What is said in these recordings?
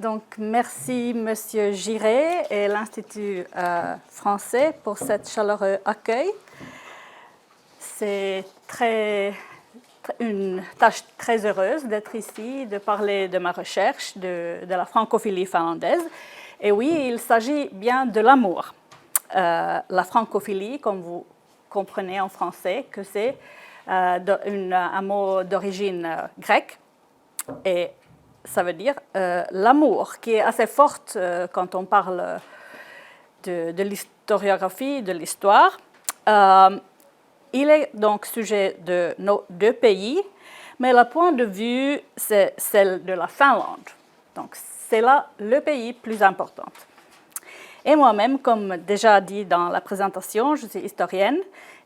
Donc, merci Monsieur Giré et l'Institut français pour cet chaleureux accueil. C'est une tâche très heureuse d'être ici, de parler de ma recherche, de la francophilie finlandaise. Et oui, il s'agit bien de l'amour. La francophilie, comme vous comprenez en français, que c'est un mot d'origine grecque. Et ça veut dire l'amour, qui est assez forte quand on parle de l'historiographie, de l'histoire. Il est donc sujet de nos deux pays, mais le point de vue, c'est celle de la Finlande. Donc, c'est là le pays plus important. Et moi-même, comme déjà dit dans la présentation, je suis historienne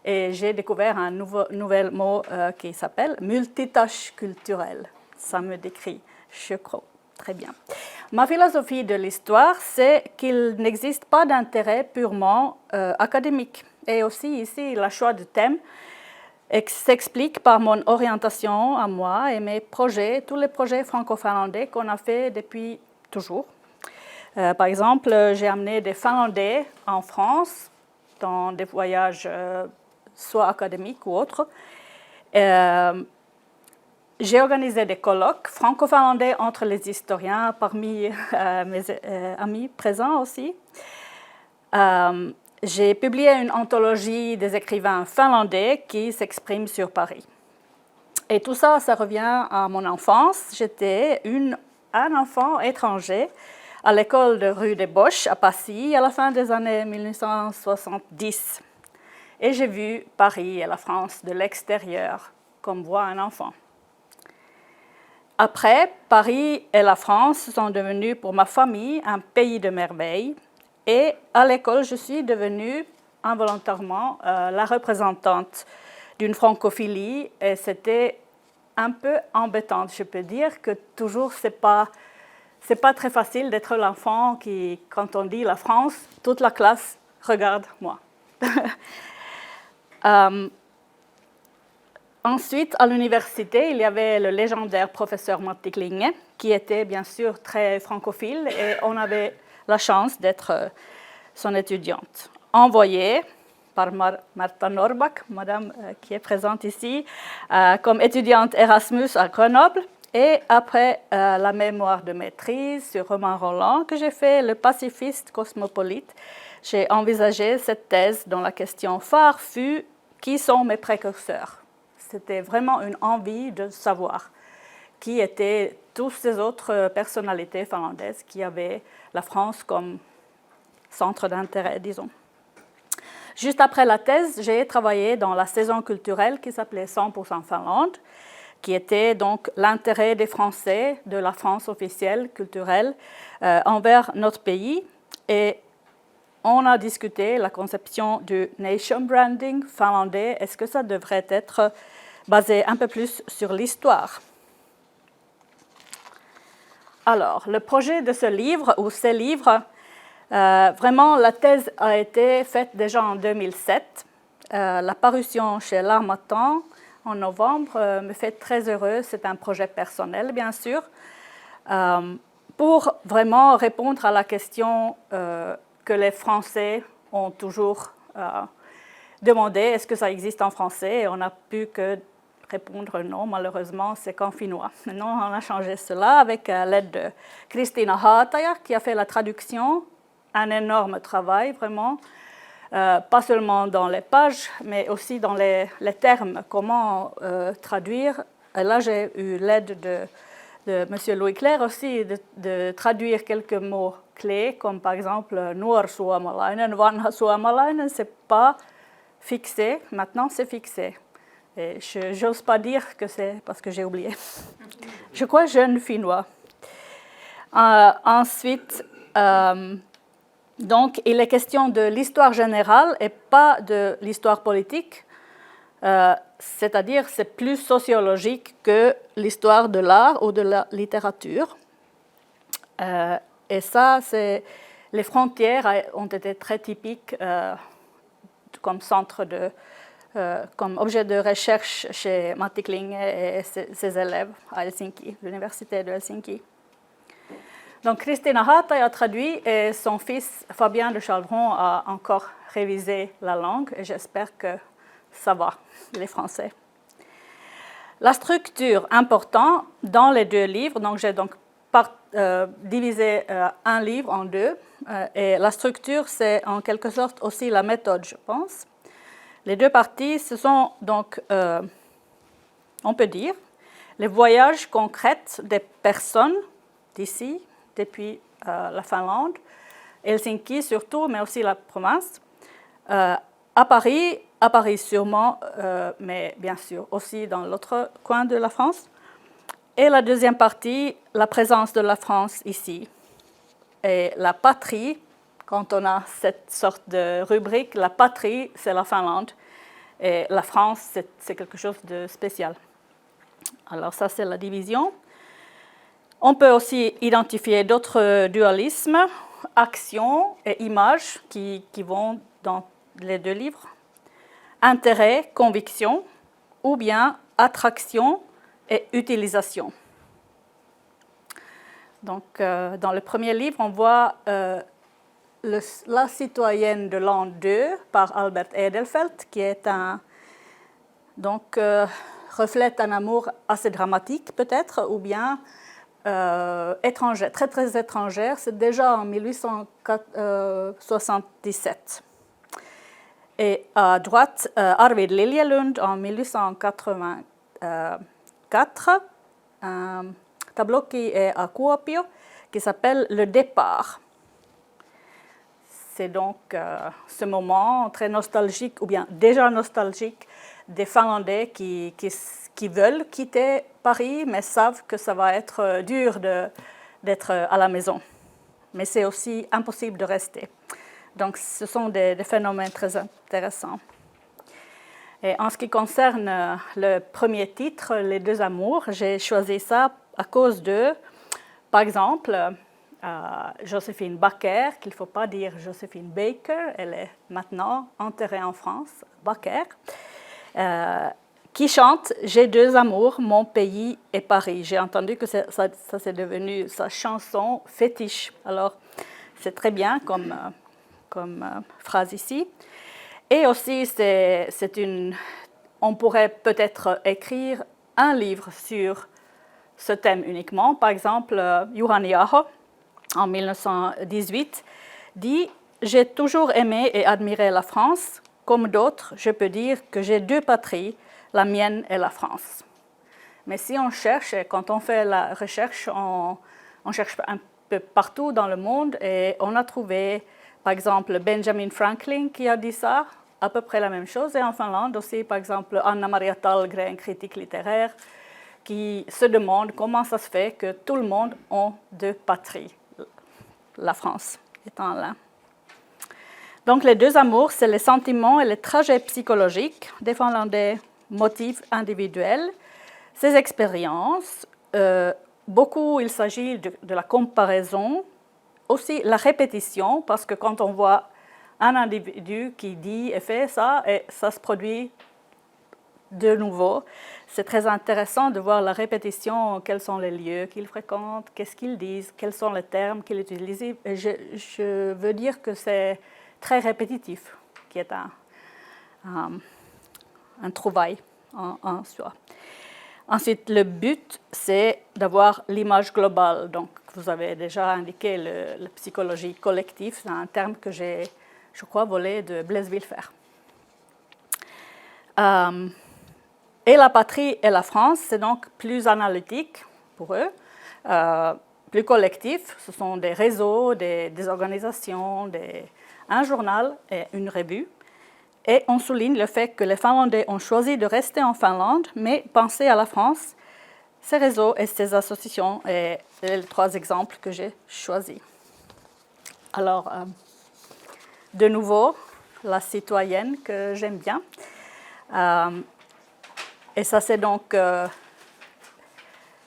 et j'ai découvert un nouvel mot qui s'appelle multitâche culturelle. Ça me décrit, je crois, très bien. Ma philosophie de l'histoire, c'est qu'il n'existe pas d'intérêt purement académique. Et aussi ici, le choix de thème s'explique par mon orientation à moi et mes projets, tous les projets franco-finlandais qu'on a fait depuis toujours. Par exemple, j'ai amené des Finlandais en France dans des voyages soit académiques ou autres. J'ai organisé des colloques franco-finlandais entre les historiens, parmi mes amis présents aussi. J'ai publié une anthologie des écrivains finlandais qui s'expriment sur Paris. Et tout ça, ça revient à mon enfance. J'étais un enfant étranger à l'école de rue des Boches à Passy à la fin des années 1970. Et j'ai vu Paris et la France de l'extérieur, comme voit un enfant. Après, Paris et la France sont devenus pour ma famille un pays de merveilles. Et à l'école, je suis devenue involontairement la représentante d'une francophilie. Et c'était un peu embêtant, je peux dire, que toujours, c'est pas très facile d'être l'enfant qui, quand on dit la France, toute la classe regarde moi. Ensuite, à l'université, il y avait le légendaire professeur Matti Klinge, qui était bien sûr très francophile, et on avait la chance d'être son étudiante. Envoyée par Martha Norbach, madame qui est présente ici, comme étudiante Erasmus à Grenoble. Et après la mémoire de maîtrise sur Romain Rolland que j'ai fait, le pacifiste cosmopolite, j'ai envisagé cette thèse dont la question phare fut « Qui sont mes précurseurs ?» C'était vraiment une envie de savoir qui étaient toutes ces autres personnalités finlandaises qui avaient la France comme centre d'intérêt, disons. Juste après la thèse, j'ai travaillé dans la saison culturelle qui s'appelait 100% Finlande, qui était donc l'intérêt des Français, de la France officielle, culturelle, envers notre pays. Et on a discuté la conception du nation branding finlandais. Est-ce que ça devrait être basé un peu plus sur l'histoire? Alors, le projet de ce livre, ou ces livres, vraiment, la thèse a été faite déjà en 2007. La parution chez L'Harmattan en novembre me fait très heureuse. C'est un projet personnel, bien sûr, pour vraiment répondre à la question que les Français ont toujours demandé, est-ce que ça existe en français? Et on n'a pu que répondre non, malheureusement, c'est qu'en finnois. Maintenant, on a changé cela avec l'aide de Kristiina Haataja, qui a fait la traduction. Un énorme travail, vraiment, pas seulement dans les pages, mais aussi dans les termes, comment traduire. Et là, j'ai eu l'aide de M. Louis Clair aussi, de traduire quelques mots clés, comme par exemple « nuorsuomalainen »,« vanha suomalainen », c'est pas fixé, maintenant c'est fixé. Et je n'ose pas dire que c'est parce que j'ai oublié. Je crois jeune finnois. Ensuite, donc, il est question de l'histoire générale et pas de l'histoire politique, c'est-à-dire c'est plus sociologique que l'histoire de l'art ou de la littérature. Et ça, les frontières ont été très typiques comme centre comme objet de recherche chez Matti Klinge et ses élèves à Helsinki, l'université de Helsinki. Donc Christina Haataja a traduit et son fils Fabien de Chaldron a encore révisé la langue et j'espère que ça va, les Français. La structure importante dans les deux livres, donc j'ai donc divisé un livre en deux et la structure c'est en quelque sorte aussi la méthode, je pense. Les deux parties, ce sont donc, on peut dire, les voyages concrets des personnes d'ici, depuis la Finlande, Helsinki surtout, mais aussi la province, à Paris sûrement, mais bien sûr aussi dans l'autre coin de la France. Et la deuxième partie, la présence de la France ici. Et la patrie, quand on a cette sorte de rubrique, la patrie, c'est la Finlande. Et la France, c'est quelque chose de spécial. Alors ça, c'est la division. On peut aussi identifier d'autres dualismes, action et image qui vont dans les deux livres. Intérêt, conviction, ou bien attraction et utilisation. Donc, dans le premier livre, on voit La citoyenne de l'an 2 par Albert Edelfelt, qui est reflète un amour assez dramatique peut-être, ou bien étrangère, très très étrangère. C'est déjà en 1877. Et à droite, Arvid Liljelund en 1884, un tableau qui est à Kuopio, qui s'appelle Le départ. C'est donc ce moment très nostalgique, ou bien déjà nostalgique, des Finlandais qui veulent quitter Paris, mais savent que ça va être dur d'être à la maison. Mais c'est aussi impossible de rester. Donc, ce sont des phénomènes très intéressants. Et en ce qui concerne le premier titre, Les deux amours, j'ai choisi ça à cause de, par exemple, Joséphine Baker, qu'il ne faut pas dire Joséphine Baker, elle est maintenant enterrée en France, Baker, qui chante « J'ai deux amours, mon pays et Paris ». J'ai entendu que ça c'est devenu sa chanson fétiche. Alors, c'est très bien comme phrase ici. Et aussi, on pourrait peut-être écrire un livre sur ce thème uniquement. Par exemple, Juhani Aho, en 1918, dit « J'ai toujours aimé et admiré la France. Comme d'autres, je peux dire que j'ai deux patries, la mienne et la France. » Mais si on cherche, et quand on fait la recherche, on cherche un peu partout dans le monde et on a trouvé, par exemple, Benjamin Franklin qui a dit ça, à peu près la même chose. Et en Finlande aussi, par exemple, Anna-Maria Tallgren, critique littéraire, qui se demande comment ça se fait que tout le monde a deux patries, la France étant l'un. Donc les deux amours, c'est les sentiments et les trajets psychologiques des Finlandais, motifs individuels, ces expériences. Beaucoup, il s'agit de la comparaison, aussi la répétition, parce que quand on voit un individu qui dit et fait ça, et ça se produit de nouveau, c'est très intéressant de voir la répétition, quels sont les lieux qu'ils fréquentent, qu'est-ce qu'ils disent, quels sont les termes qu'ils utilisent. Et je veux dire que c'est très répétitif, qui est un trouvaille en soi. Ensuite, le but, c'est d'avoir l'image globale. Donc, vous avez déjà indiqué la psychologie collective, c'est un terme que j'ai, je crois, volé de Blaise Villefert. Et la patrie et la France, c'est donc plus analytique pour eux, plus collectif. Ce sont des réseaux, des organisations, un journal et une revue. Et on souligne le fait que les Finlandais ont choisi de rester en Finlande, mais penser à la France, ces réseaux et ces associations, et les trois exemples que j'ai choisis. Alors, de nouveau, la citoyenne que j'aime bien. Et ça, c'est donc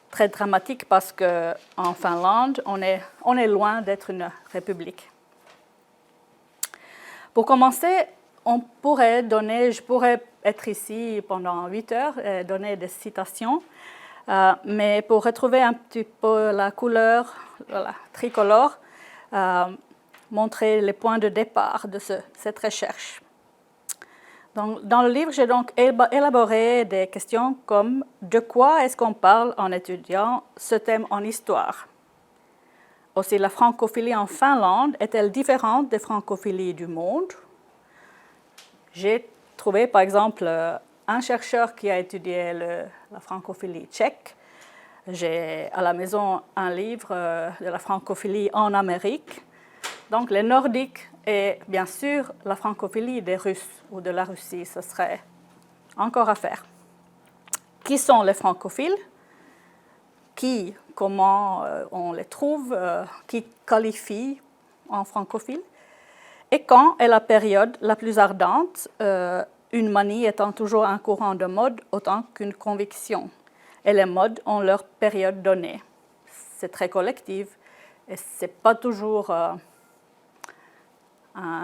très dramatique parce qu'en Finlande, on est loin d'être une république. Pour commencer, je pourrais être ici pendant 8 heures et donner des citations. Mais pour retrouver un petit peu la couleur tricolore, montrer les points de départ de cette recherche. Dans le livre, j'ai donc élaboré des questions comme « De quoi est-ce qu'on parle en étudiant ce thème en histoire ?» Aussi, la francophilie en Finlande est-elle différente des francophilies du monde? J'ai trouvé, par exemple, un chercheur qui a étudié la francophilie tchèque. J'ai à la maison un livre de la francophilie en Amérique. Donc, les Nordiques et bien sûr la francophilie des Russes ou de la Russie, ce serait encore à faire. Qui sont les francophiles? Comment on les trouve? Qui qualifie en francophiles? Et quand est la période la plus ardente, une manie étant toujours un courant de mode autant qu'une conviction? Et les modes ont leur période donnée. C'est très collectif et ce n'est pas toujours un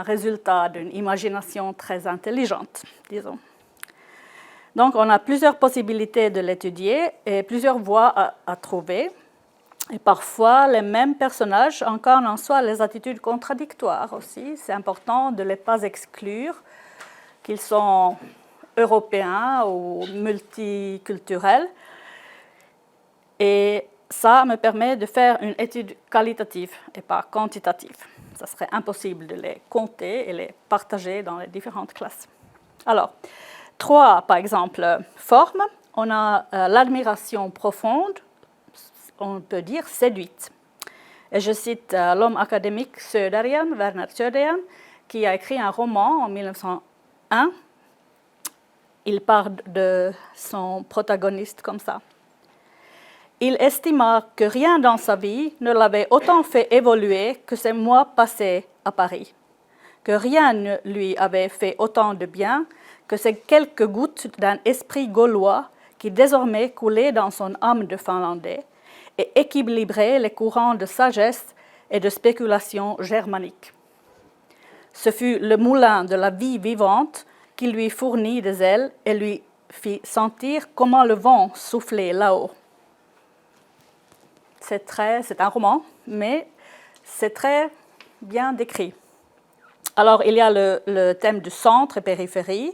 résultat d'une imagination très intelligente, disons. Donc, on a plusieurs possibilités de l'étudier et plusieurs voies à trouver. Et parfois, les mêmes personnages incarnent en soi les attitudes contradictoires aussi. C'est important de ne les pas exclure, qu'ils sont européens ou multiculturels. Et ça me permet de faire une étude qualitative et pas quantitative. Ça serait impossible de les compter et les partager dans les différentes classes. Alors, 3, par exemple, formes. On a l'admiration profonde, on peut dire séduite. Et je cite l'homme académique Södergren, Werner Södergren, qui a écrit un roman en 1901. Il parle de son protagoniste comme ça. Il estima que rien dans sa vie ne l'avait autant fait évoluer que ces mois passés à Paris, que rien ne lui avait fait autant de bien que ces quelques gouttes d'un esprit gaulois qui désormais coulait dans son âme de Finlandais et équilibrait les courants de sagesse et de spéculation germanique. Ce fut le moulin de la vie vivante qui lui fournit des ailes et lui fit sentir comment le vent soufflait là-haut. C'est un roman, mais c'est très bien décrit. Alors, il y a le thème du centre et périphérie,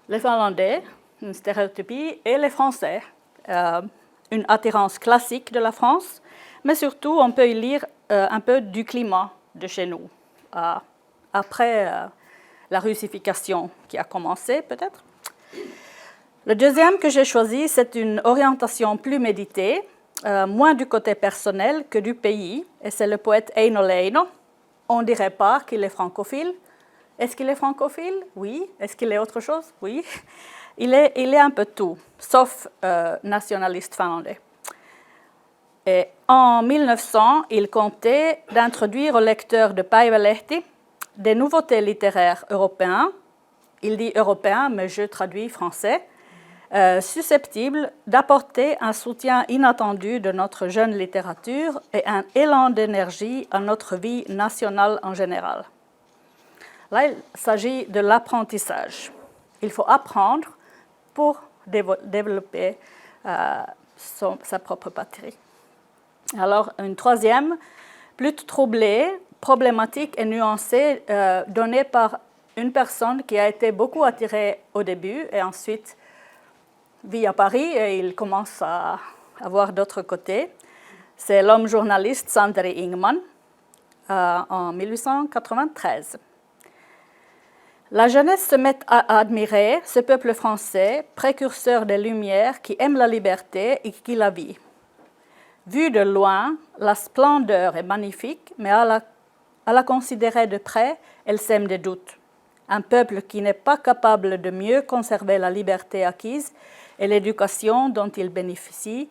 les Finlandais, une stéréotypie, et les Français, une attirance classique de la France, mais surtout, on peut y lire un peu du climat de chez nous, après la russification qui a commencé, peut-être. Le deuxième que j'ai choisi, c'est une orientation plus méditée, moins du côté personnel que du pays, et c'est le poète Eino Leino. On ne dirait pas qu'il est francophile. Est-ce qu'il est francophile? Oui. Est-ce qu'il est autre chose? Oui. Il est un peu tout, sauf nationaliste finlandais. Et en 1900, il comptait d'introduire aux lecteurs de Päiväleht des nouveautés littéraires européens. Il dit européen, mais je traduis français. Susceptible d'apporter un soutien inattendu de notre jeune littérature et un élan d'énergie à notre vie nationale en général. Là, il s'agit de l'apprentissage. Il faut apprendre pour développer sa propre patrie. Alors, une troisième, plus troublée, problématique et nuancée, donnée par une personne qui a été beaucoup attirée au début et ensuite vit à Paris et il commence à avoir d'autres côtés. C'est l'homme journaliste Santeri Ingman en 1893. La jeunesse se met à admirer ce peuple français, précurseur des Lumières, qui aime la liberté et qui la vit. Vue de loin, la splendeur est magnifique, mais à la considérer de près, elle sème des doutes. Un peuple qui n'est pas capable de mieux conserver la liberté acquise et l'éducation dont il bénéficie,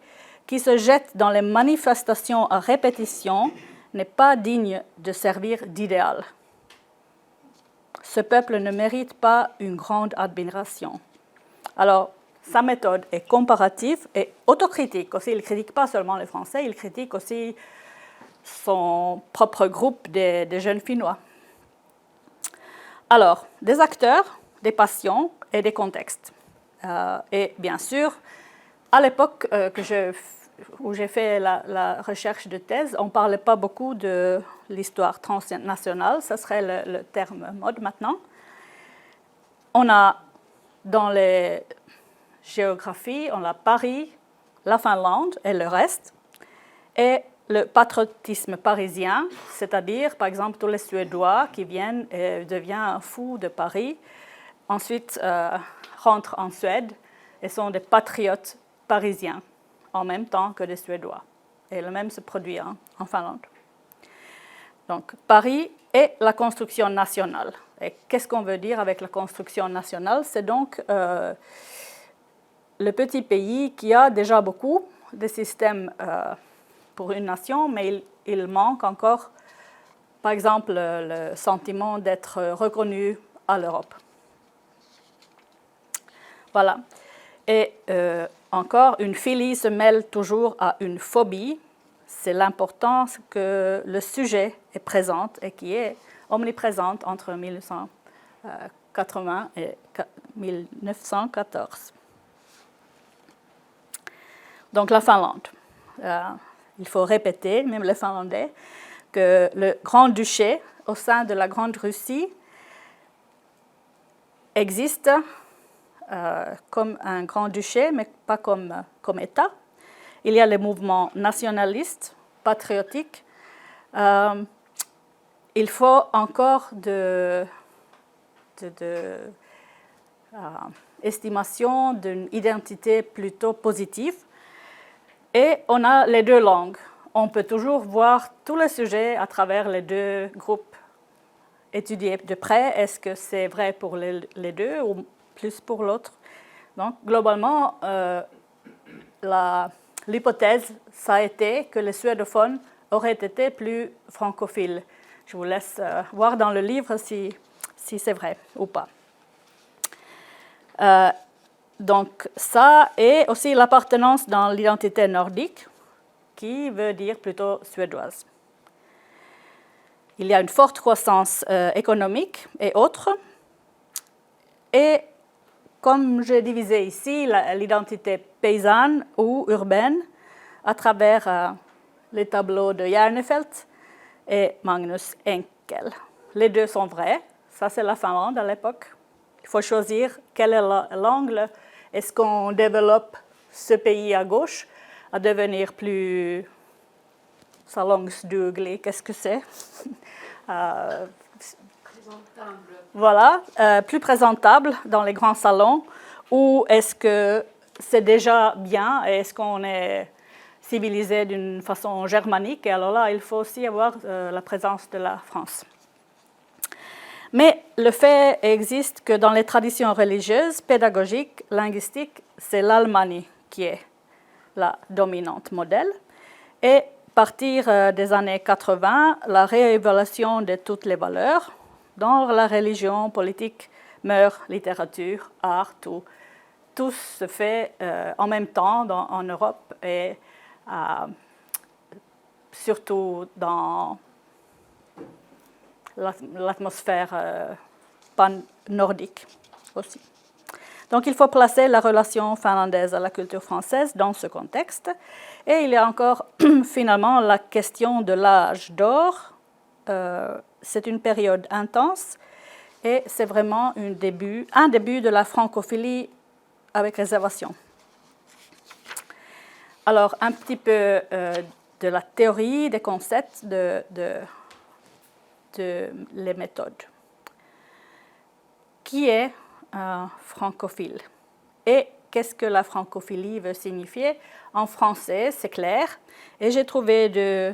qui se jette dans les manifestations à répétition, n'est pas digne de servir d'idéal. Ce peuple ne mérite pas une grande admiration. Alors, sa méthode est comparative et autocritique aussi. Il ne critique pas seulement les Français, il critique aussi son propre groupe des jeunes Finnois. Alors, des acteurs, des passions et des contextes. Et bien sûr, à l'époque où j'ai fait la recherche de thèse, on ne parlait pas beaucoup de l'histoire transnationale, ça serait le terme mode maintenant. On a dans les géographies, on a Paris, la Finlande et le reste, et le patriotisme parisien, c'est-à-dire par exemple tous les Suédois qui viennent et deviennent fous de Paris, ensuite rentrent en Suède et sont des patriotes parisiens en même temps que des Suédois. Et le même se produit en Finlande. Donc Paris et la construction nationale. Et qu'est-ce qu'on veut dire avec la construction nationale? C'est donc le petit pays qui a déjà beaucoup de systèmes pour une nation, mais il manque encore, par exemple, le sentiment d'être reconnu à l'Europe. Voilà. Et encore, une philie se mêle toujours à une phobie. C'est l'importance que le sujet est présent et qui est omniprésente entre 1980 et 1914. Donc la Finlande. Il faut répéter, même les Finlandais, que le Grand-Duché au sein de la Grande Russie existe comme un Grand-Duché, mais pas comme État. Il y a les mouvements nationalistes, patriotiques. Il faut encore estimation d'une identité plutôt positive. Et on a les deux langues. On peut toujours voir tous les sujets à travers les deux groupes étudiés de près. Est-ce que c'est vrai pour les deux ou plus pour l'autre? Donc, globalement, l'hypothèse, ça a été que les suédophones auraient été plus francophiles. Je vous laisse voir dans le livre si c'est vrai ou pas. Donc, ça et aussi l'appartenance dans l'identité nordique, qui veut dire plutôt suédoise. Il y a une forte croissance économique et autres. Et comme je divisais ici, l'identité paysanne ou urbaine à travers les tableaux de Järnefelt et Magnus Enkel. Les deux sont vrais. Ça, c'est la Finlande à l'époque. Il faut choisir quel est l'angle. Est-ce qu'on développe ce pays à gauche à devenir plus salongsduglig? Qu'est-ce que c'est? Voilà, plus présentable dans les grands salons, ou est-ce que c'est déjà bien, est-ce qu'on est civilisé d'une façon germanique, et alors là, il faut aussi avoir la présence de la France. Mais le fait existe que dans les traditions religieuses, pédagogiques, linguistiques, c'est l'Allemagne qui est la dominante modèle, et à partir des années 80, la réévaluation de toutes les valeurs, dans la religion, politique, mœurs, littérature, art, tout se fait en même temps en Europe et surtout dans l'atmosphère pan-nordique aussi. Donc il faut placer la relation finlandaise à la culture française dans ce contexte. Et il y a encore finalement la question de l'âge d'or. C'est une période intense et c'est vraiment un début de la francophilie avec réservation. Alors, un petit peu de la théorie, des concepts, de les méthodes. Qui est francophile? Et qu'est-ce que la francophilie veut signifier? En français, c'est clair. Et j'ai trouvé de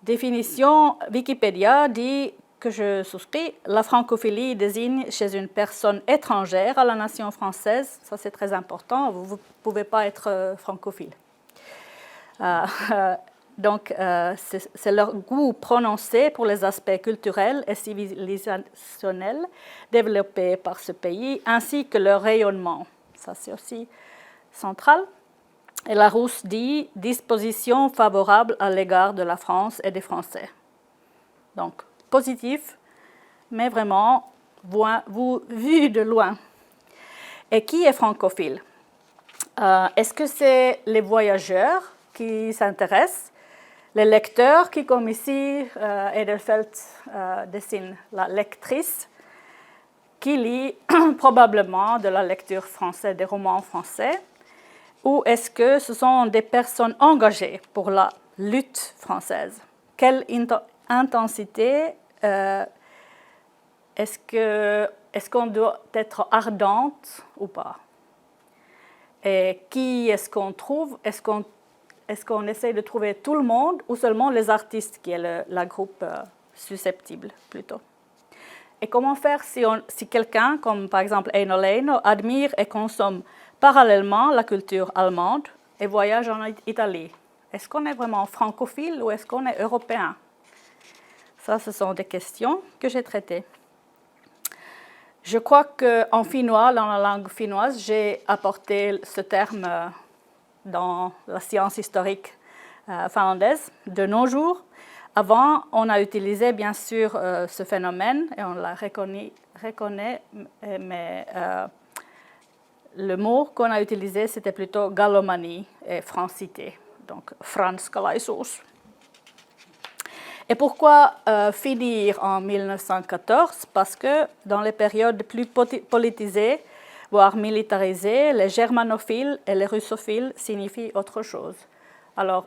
définition, Wikipédia dit que je souscris, la francophilie désigne chez une personne étrangère à la nation française, ça c'est très important, vous ne pouvez pas être francophile. Donc c'est leur goût prononcé pour les aspects culturels et civilisationnels développés par ce pays, ainsi que leur rayonnement, ça c'est aussi central. Et Larousse dit « disposition favorable à l'égard de la France et des Français ». Donc, positif, mais vraiment vu de loin. Et qui est francophile? Est-ce que c'est les voyageurs qui s'intéressent, les lecteurs qui, comme ici, Edelfelt dessine la lectrice, qui lit probablement de la lecture française, des romans français, ou est-ce que ce sont des personnes engagées pour la lutte française? Quelle intensité est-ce qu'on doit être ardente ou pas? Et qui est-ce qu'on trouve? Est-ce qu'on essaie de trouver tout le monde ou seulement les artistes qui est la groupe susceptible plutôt? Et comment faire si quelqu'un, comme par exemple Eino Leino, admire et consomme parallèlement la culture allemande et voyage en Italie? Est-ce qu'on est vraiment francophile ou est-ce qu'on est européen? Ça, ce sont des questions que j'ai traitées. Je crois qu'en finnois, dans la langue finnoise, j'ai apporté ce terme dans la science historique finlandaise de nos jours. Avant, on a utilisé bien sûr ce phénomène et on l'a reconnaît, mais le mot qu'on a utilisé, c'était plutôt gallomanie et francité, donc franskalaisuus. Et pourquoi finir en 1914? Parce que dans les périodes plus politisées, voire militarisées, les germanophiles et les russophiles signifient autre chose. Alors,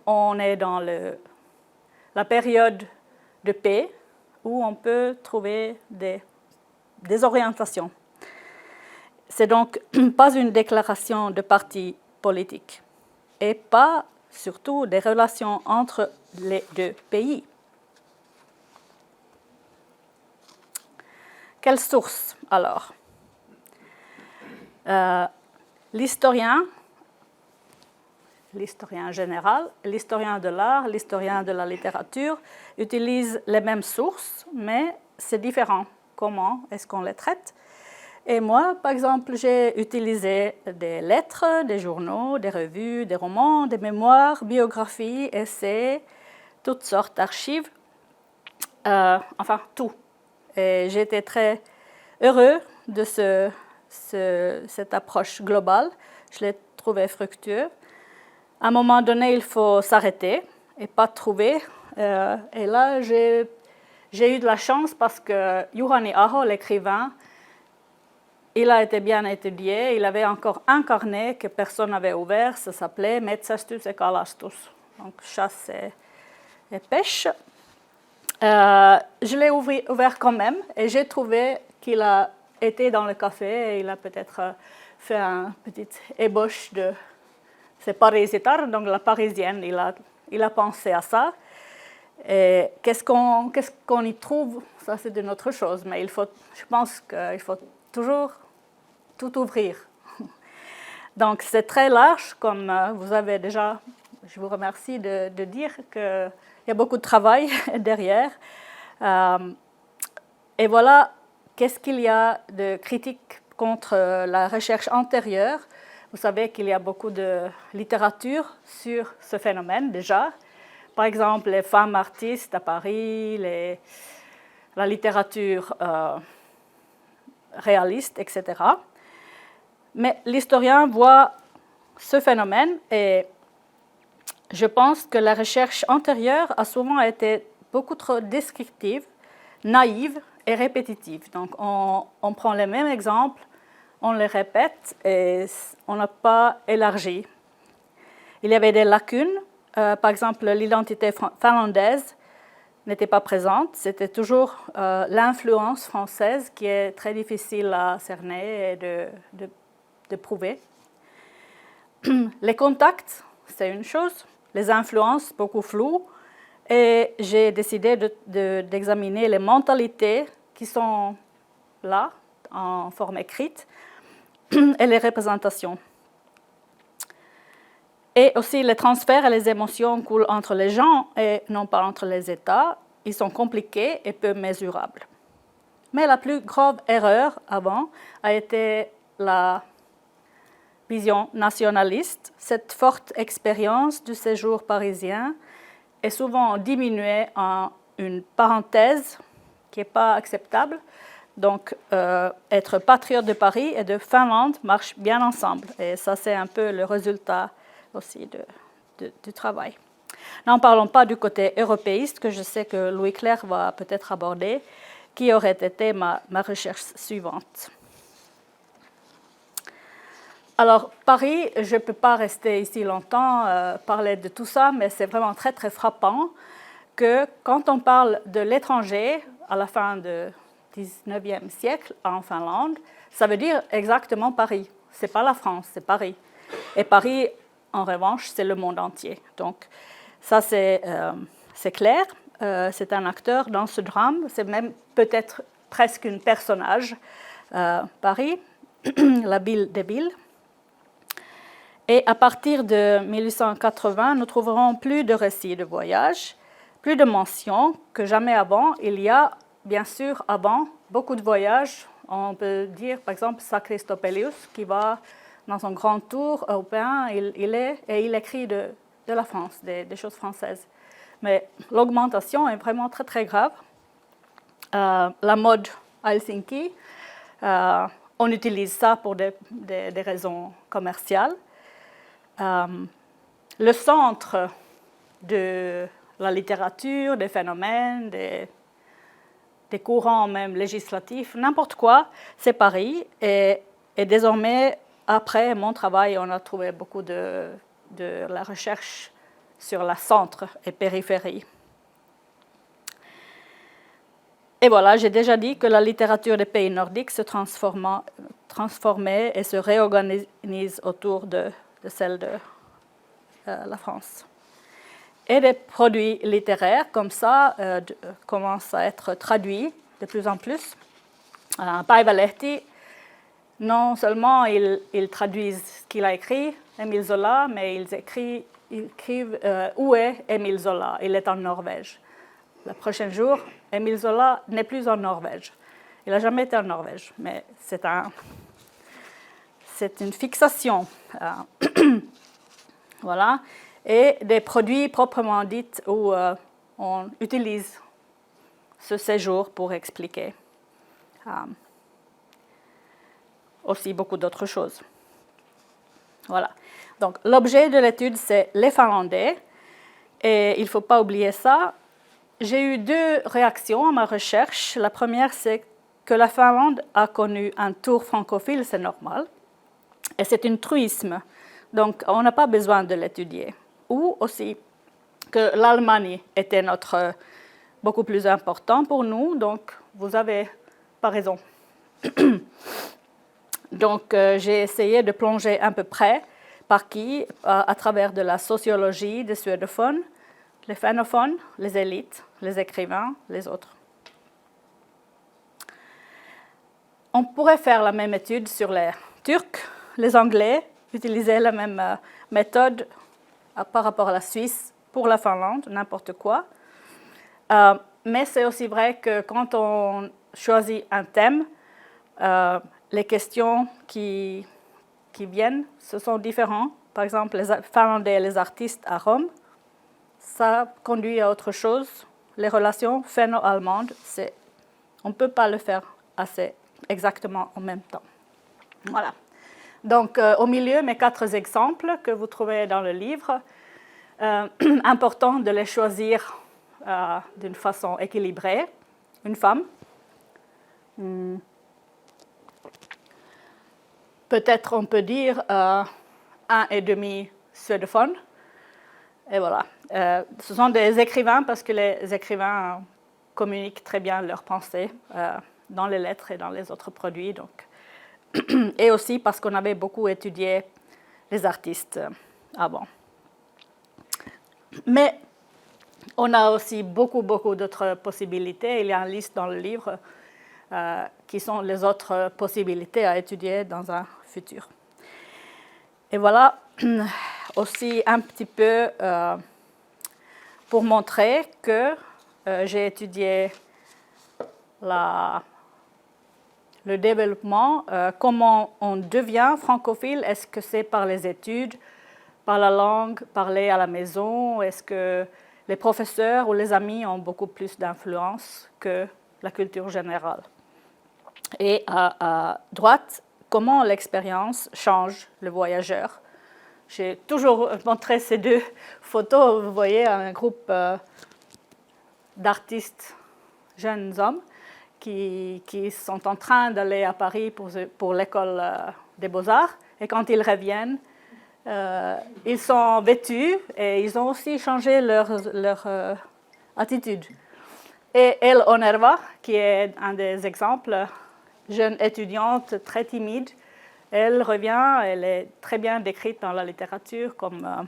on est dans la période de paix où on peut trouver des orientations. C'est donc pas une déclaration de parti politique et pas surtout des relations entre les deux pays. Quelle source alors? L'historien général, l'historien de l'art, l'historien de la littérature utilisent les mêmes sources, mais c'est différent. Comment est-ce qu'on les traite? Et moi, par exemple, j'ai utilisé des lettres, des journaux, des revues, des romans, des mémoires, biographies, essais, toutes sortes d'archives, enfin tout. Et j'étais très heureux de cette approche globale. Je l'ai trouvé fructueux. À un moment donné, il faut s'arrêter et pas trouver. Et là, j'ai eu de la chance parce que Juhani Aho, l'écrivain, il a été bien étudié. Il avait encore un carnet que personne n'avait ouvert. Ça s'appelait Metsästys et kalastus, donc chasse et pêche. Je l'ai ouvert quand même et j'ai trouvé qu'il a été dans le café et il a peut-être fait une petite ébauche de... C'est parisitar, donc la parisienne, il a pensé à ça. Et qu'est-ce qu'on y trouve? Ça, c'est une autre chose, mais je pense qu'il faut toujours tout ouvrir. Donc, c'est très large, comme vous avez déjà, je vous remercie de dire qu'il y a beaucoup de travail derrière. Et voilà, qu'est-ce qu'il y a de critique contre la recherche antérieure? Vous savez qu'il y a beaucoup de littérature sur ce phénomène déjà. Par exemple, les femmes artistes à Paris, la littérature réaliste, etc. Mais l'historien voit ce phénomène et je pense que la recherche antérieure a souvent été beaucoup trop descriptive, naïve et répétitive. Donc on prend les mêmes exemples, on les répète et on n'a pas élargi. Il y avait des lacunes. Par exemple, l'identité finlandaise n'était pas présente. C'était toujours l'influence française qui est très difficile à cerner et de prouver. Les contacts, c'est une chose. Les influences, beaucoup floues. Et j'ai décidé d'examiner les mentalités qui sont là, en forme écrite, et les représentations. Et aussi, les transferts et les émotions coulent entre les gens et non pas entre les États. Ils sont compliqués et peu mesurables. Mais la plus grave erreur avant a été la vision nationaliste. Cette forte expérience du séjour parisien est souvent diminuée en une parenthèse qui n'est pas acceptable Donc, être patriote de Paris et de Finlande marchent bien ensemble. Et ça, c'est un peu le résultat aussi du travail. N'en parlons pas du côté européiste, que je sais que Louis Clerc va peut-être aborder, qui aurait été ma recherche suivante. Alors, Paris, je ne peux pas rester ici longtemps, parler de tout ça, mais c'est vraiment très, très frappant que quand on parle de l'étranger, à la fin du 19e siècle, en Finlande, ça veut dire exactement Paris. Ce n'est pas la France, c'est Paris. Et Paris, en revanche, c'est le monde entier. Donc, ça, c'est clair. C'est un acteur dans ce drame. C'est même peut-être presque un personnage, Paris, la ville des villes. Et à partir de 1880, nous trouverons plus de récits de voyage, plus de mentions que jamais avant. Il y a, bien sûr, avant, beaucoup de voyages. On peut dire, par exemple, Sachristopelius, qui va dans un grand tour européen, il écrit de la France, des choses françaises. Mais l'augmentation est vraiment très, très grave. La mode à Helsinki, on utilise ça pour des raisons commerciales. Le centre de la littérature, des phénomènes, des courants même législatifs, n'importe quoi, c'est Paris. Et désormais, après mon travail, on a trouvé beaucoup de la recherche sur la centre et périphérie. Et voilà, j'ai déjà dit que la littérature des pays nordiques se transformait et se réorganise autour de celle de la France. Et des produits littéraires comme ça commencent à être traduits de plus en plus. Päivälehti, non seulement ils traduisent ce qu'il a écrit, Émile Zola, mais ils écrivent où est Émile Zola. Il est en Norvège. Le prochain jour, Émile Zola n'est plus en Norvège. Il n'a jamais été en Norvège, mais c'est une fixation. Voilà. Et des produits proprement dits où on utilise ce séjour pour expliquer aussi beaucoup d'autres choses. Voilà. Donc, l'objet de l'étude, c'est les Finlandais. Et il ne faut pas oublier ça. J'ai eu deux réactions à ma recherche. La première, c'est que la Finlande a connu un tour francophile, c'est normal. Et c'est un truisme. Donc, on n'a pas besoin de l'étudier. Ou aussi que l'Allemagne était beaucoup plus important pour nous. Donc, vous n'avez pas raison. Donc, j'ai essayé de plonger un peu près par qui, à travers de la sociologie des suédophones, les phénophones, les élites, les écrivains, les autres. On pourrait faire la même étude sur les Turcs, les Anglais, utiliser la même méthode par rapport à la Suisse pour la Finlande, n'importe quoi. Mais c'est aussi vrai que quand on choisit un thème, les questions qui viennent, ce sont différentes. Par exemple, les Finlandais et les artistes à Rome, ça conduit à autre chose. Les relations finno-allemandes, on ne peut pas le faire assez exactement en même temps. Voilà. Donc, au milieu, mes 4 exemples que vous trouvez dans le livre. Important de les choisir d'une façon équilibrée. Une femme. Peut-être on peut dire 1,5 suédophone. Et voilà. Ce sont des écrivains parce que les écrivains communiquent très bien leurs pensées dans les lettres et dans les autres produits. Donc. Et aussi parce qu'on avait beaucoup étudié les artistes avant. Mais on a aussi beaucoup d'autres possibilités. Il y a une liste dans le livre qui sont les autres possibilités à étudier dans un futur. Et voilà aussi un petit peu pour montrer que j'ai étudié le développement, comment on devient francophile. Est-ce que c'est par les études, par la langue parlée à la maison? Est-ce que les professeurs ou les amis ont beaucoup plus d'influence que la culture générale? Et à droite, comment l'expérience change le voyageur. J'ai toujours montré ces deux photos. Vous voyez un groupe d'artistes, jeunes hommes, qui sont en train d'aller à Paris pour l'école des beaux-arts. Et quand ils reviennent, ils sont vêtus et ils ont aussi changé leur attitude. Et Elle Onerva, qui est un des exemples, jeune étudiante très timide, elle revient, elle est très bien décrite dans la littérature comme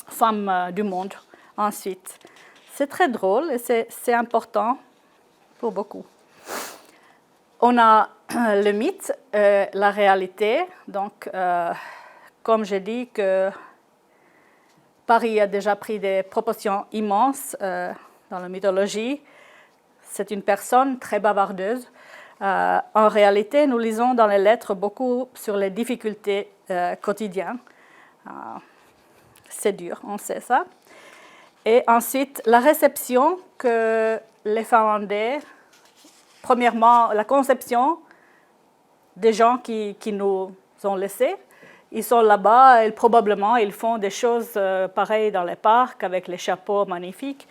femme du monde ensuite. C'est très drôle et c'est important pour beaucoup. On a le mythe, la réalité. Donc, comme j'ai dit que Paris a déjà pris des proportions immenses dans la mythologie, c'est une personne très bavardeuse. En réalité, nous lisons dans les lettres beaucoup sur les difficultés quotidiennes. C'est dur, on sait ça. Et ensuite, la réception que les Finlandais, premièrement, la conception des gens qui nous ont laissés. Ils sont là-bas et probablement ils font des choses pareilles dans les parcs avec les chapeaux magnifiques.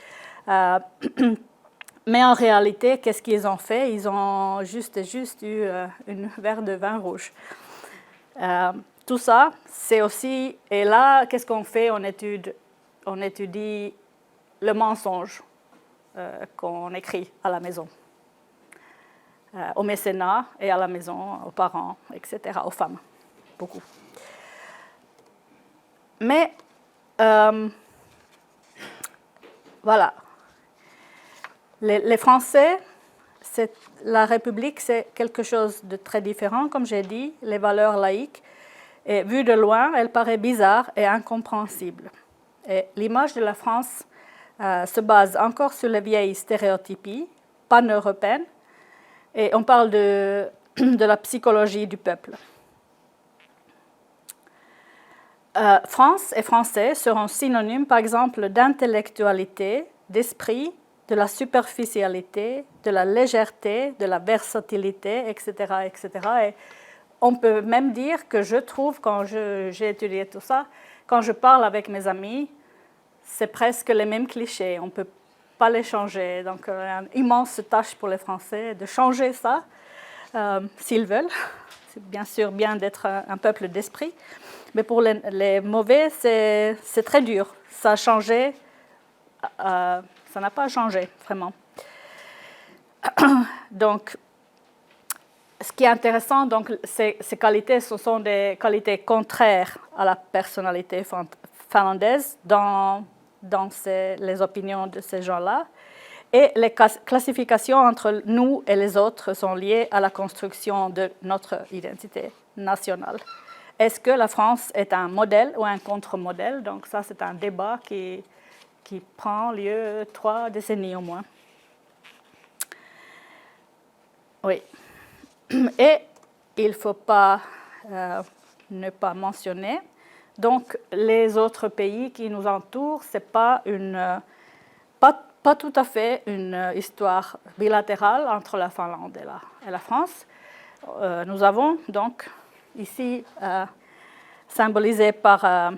Mais en réalité, qu'est-ce qu'ils ont fait? Ils ont juste eu un verre de vin rouge. Tout ça, c'est aussi... Et là, qu'est-ce qu'on fait? On étudie le mensonge qu'on écrit à la maison, au mécénat et à la maison, aux parents, etc., aux femmes, beaucoup. Mais, voilà. Les Français, la République, c'est quelque chose de très différent, comme j'ai dit, les valeurs laïques. Et vue de loin, elle paraît bizarre et incompréhensible. Et l'image de la France se base encore sur les vieilles stéréotypies pan-européennes. Et on parle de la psychologie du peuple. France et Français seront synonymes, par exemple, d'intellectualité, d'esprit, de la superficialité, de la légèreté, de la versatilité, etc., etc. Et on peut même dire que je trouve, quand j'ai étudié tout ça, quand je parle avec mes amis, c'est presque les mêmes clichés. On ne peut pas les changer. Donc, une immense tâche pour les Français de changer ça, s'ils veulent. C'est bien sûr bien d'être un peuple d'esprit. Mais pour les mauvais, c'est très dur. Ça a changé. Ça n'a pas changé, vraiment. Donc, ce qui est intéressant, donc, ces qualités, ce sont des qualités contraires à la personnalité finlandaise dans les opinions de ces gens-là. Et les classifications entre nous et les autres sont liées à la construction de notre identité nationale. Est-ce que la France est un modèle ou un contre-modèle? Donc ça, c'est un débat qui prend lieu 3 décennies au moins. Oui. Et il ne faut pas ne pas mentionner. Donc, les autres pays qui nous entourent, ce n'est pas tout à fait une histoire bilatérale entre la Finlande et la France. Nous avons donc ici, symbolisé par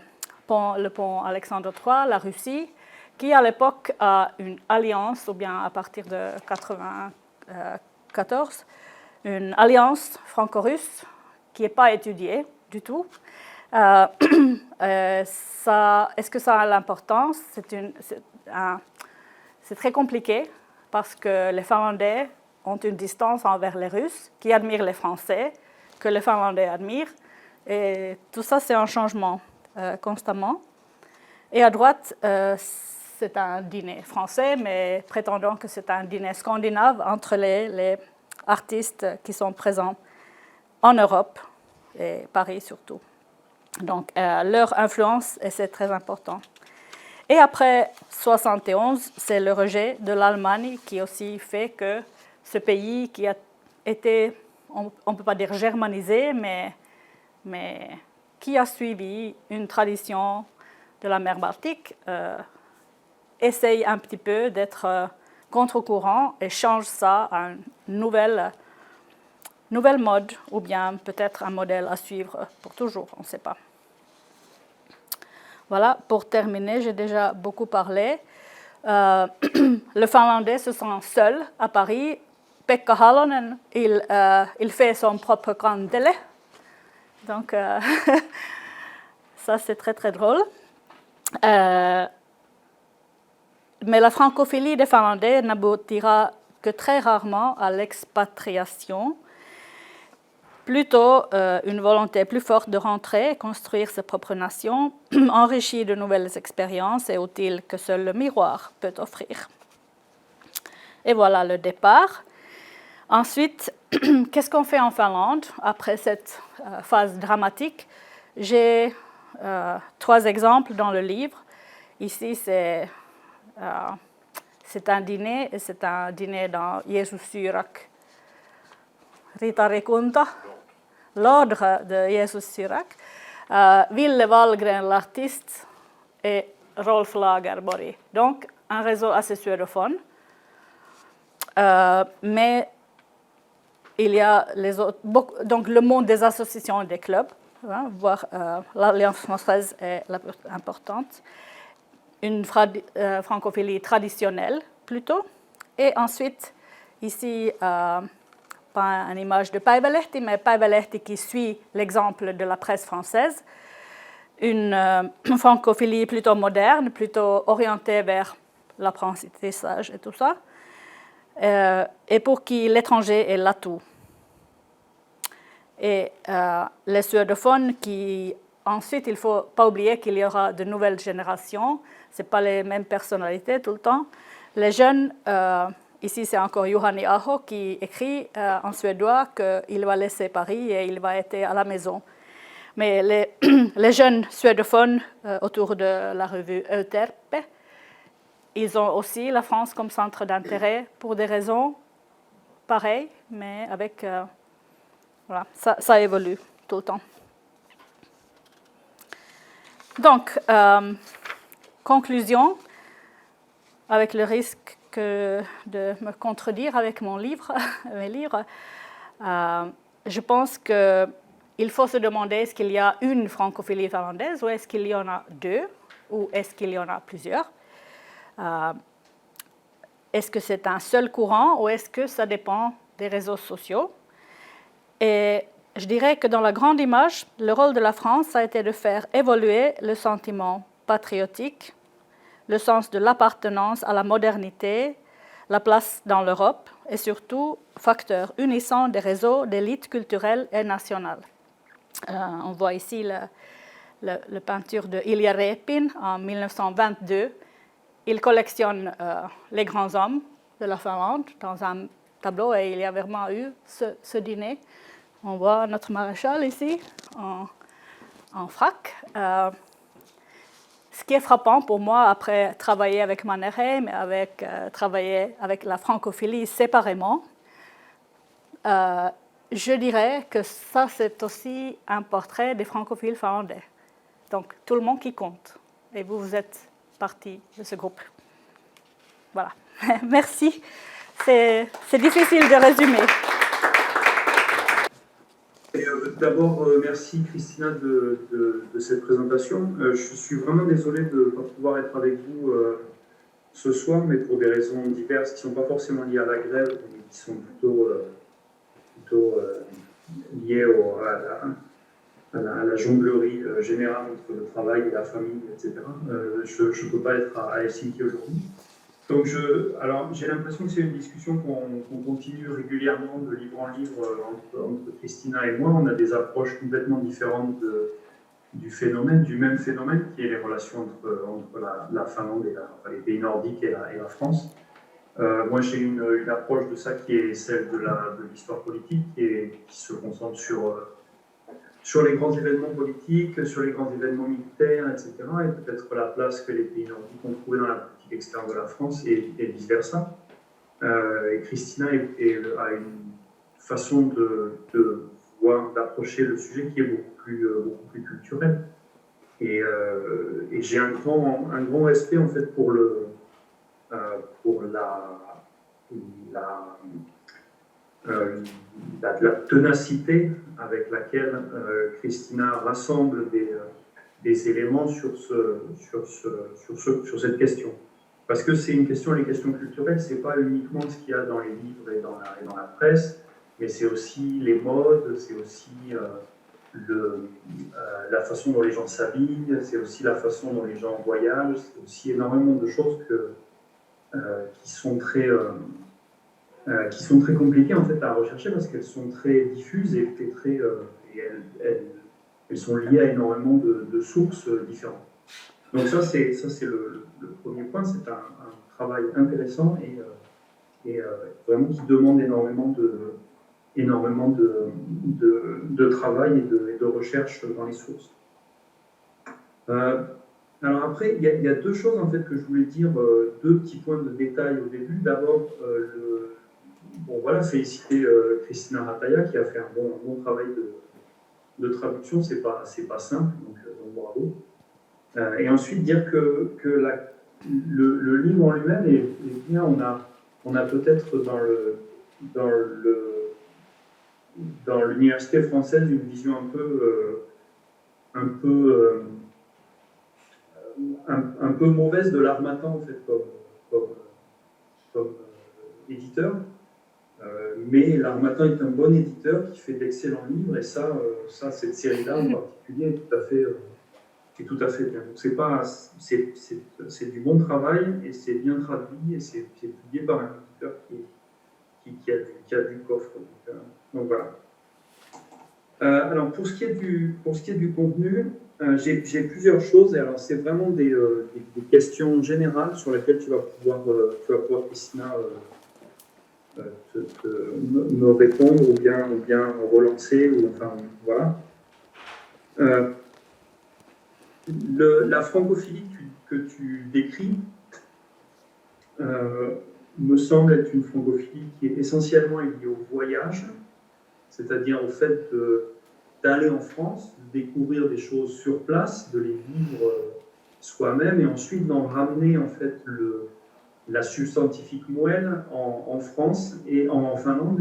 le pont Alexandre III, la Russie, qui à l'époque a une alliance, ou bien à partir de 1994, une alliance franco-russe qui n'est pas étudiée du tout. Est-ce que ça a l'importance? C'est très compliqué parce que les Finlandais ont une distance envers les Russes qui admirent les Français, que les Finlandais admirent. Et tout ça, c'est un changement constamment. Et à droite, c'est un dîner français, mais prétendons que c'est un dîner scandinave entre les artistes qui sont présents en Europe, et Paris surtout. Donc, leur influence, et c'est très important. Et après 1971, c'est le rejet de l'Allemagne qui aussi fait que ce pays qui a été, on ne peut pas dire germanisé, mais qui a suivi une tradition de la mer Baltique, essaye un petit peu d'être contre-courant et change ça à une nouvelle nouvelle mode ou bien peut-être un modèle à suivre pour toujours, on ne sait pas. Voilà, pour terminer, j'ai déjà beaucoup parlé. Le Finlandais se sent seul à Paris. Pekka Halonen, il fait son propre kantele. Donc, ça, c'est très, très drôle. Mais la francophilie des Finlandais n'aboutira que très rarement à l'expatriation. Plutôt une volonté plus forte de rentrer et construire sa propre nation, enrichie de nouvelles expériences et utiles que seul le miroir peut offrir. Et voilà le départ. Ensuite, qu'est-ce qu'on fait en Finlande après cette phase dramatique? J'ai 3 exemples dans le livre. Ici, c'est un dîner, et c'est un dîner dans Jesus Syrak, Ritarikunta, l'ordre de Jesus Syrak, Ville Wallgren, l'artiste, et Rolf Lagerborg. Donc, un réseau assez suédophone. Mais il y a les autres, donc le monde des associations et des clubs, hein, voire l'Alliance française est la plus importante. Une francophilie traditionnelle plutôt. Et ensuite, ici, pas une image de Päivälehti, mais Päivälehti qui suit l'exemple de la presse française. Une francophilie plutôt moderne, plutôt orientée vers l'apprentissage et tout ça. Et pour qui l'étranger est l'atout. Et les suédophones qui... Ensuite, il ne faut pas oublier qu'il y aura de nouvelles générations. Ce n'est pas les mêmes personnalités tout le temps. Les jeunes, ici c'est encore Juhani Aho qui écrit en suédois qu'il va laisser Paris et il va être à la maison. Mais les jeunes suédophones autour de la revue Euterpe, ils ont aussi la France comme centre d'intérêt pour des raisons pareilles, mais avec... voilà, ça évolue tout le temps. Donc, conclusion, avec le risque de me contredire avec mes livres, je pense qu'il faut se demander est-ce qu'il y a une francophilie finlandaise ou est-ce qu'il y en a 2 ou est-ce qu'il y en a plusieurs. Est-ce que c'est un seul courant ou est-ce que ça dépend des réseaux sociaux? Et je dirais que dans la grande image, le rôle de la France a été de faire évoluer le sentiment patriotique, le sens de l'appartenance à la modernité, la place dans l'Europe et surtout facteur unissant des réseaux d'élites culturelles et nationales. On voit ici la peinture de Ilja Repin en 1922. Il collectionne les grands hommes de la Finlande dans un tableau et il y a vraiment eu ce dîner. On voit notre maréchal ici en frac. Ce qui est frappant pour moi, après travailler avec Mannerheim et travailler avec la francophilie séparément, je dirais que ça, c'est aussi un portrait des francophiles finlandais. Donc, tout le monde qui compte. Et vous êtes partie de ce groupe. Voilà. Merci. C'est difficile de résumer. D'abord, merci Christina de cette présentation. Je suis vraiment désolé de ne pas pouvoir être avec vous ce soir, mais pour des raisons diverses qui ne sont pas forcément liées à la grève, mais qui sont plutôt liées à la jonglerie générale entre le travail et la famille, etc. Je ne peux pas être à Helsinki aujourd'hui. Donc, j'ai l'impression que c'est une discussion qu'on continue régulièrement de livre en livre entre Christina et moi. On a des approches complètement différentes du même phénomène, qui est les relations entre la Finlande et les pays nordiques et la France. Moi, j'ai une approche de ça qui est celle de l'histoire politique, qui se concentre sur les grands événements politiques, sur les grands événements militaires, etc., et peut-être la place que les pays nordiques ont trouvée dans la politique externe de la France et vice-versa. Et Christina a une façon d'approcher le sujet qui est beaucoup plus culturelle. Et j'ai un grand respect en fait pour de la ténacité avec laquelle Christina rassemble des éléments sur cette question. Parce que c'est une question, les questions culturelles, c'est pas uniquement ce qu'il y a dans les livres et dans la presse, mais c'est aussi les modes, c'est aussi la façon dont les gens s'habillent, c'est aussi la façon dont les gens voyagent, c'est aussi énormément de choses qui sont très compliquées en fait à rechercher parce qu'elles sont très diffuses et elles sont liées à énormément de sources différentes. Donc ça c'est le premier point, c'est un travail intéressant et vraiment qui demande énormément de travail et de recherche dans les sources. Alors après, il y a deux choses en fait que je voulais dire, deux petits points de détail au début. D'abord, féliciter Christina Rataya qui a fait un bon travail de traduction. C'est pas simple, donc bravo. Et ensuite dire que le livre en lui-même est bien. On a peut-être dans l'université française une vision un peu mauvaise de l'Harmattan en fait comme éditeur. Mais l'Harmattan est un bon éditeur qui fait d'excellents livres et ça cette série-là en particulier est tout à fait bien. Donc c'est du bon travail et c'est bien traduit et c'est publié par un éditeur qui a du coffre. Donc voilà. Alors pour ce qui est du contenu, j'ai plusieurs choses et alors c'est vraiment des questions générales sur lesquelles tu vas pouvoir Christina me répondre ou bien relancer ou enfin voilà. La francophilie que tu décris me semble être une francophilie qui est essentiellement liée au voyage, c'est-à-dire au fait d'aller en France, de découvrir des choses sur place, de les vivre soi-même et ensuite d'en ramener en fait la substantifique moelle en France et en Finlande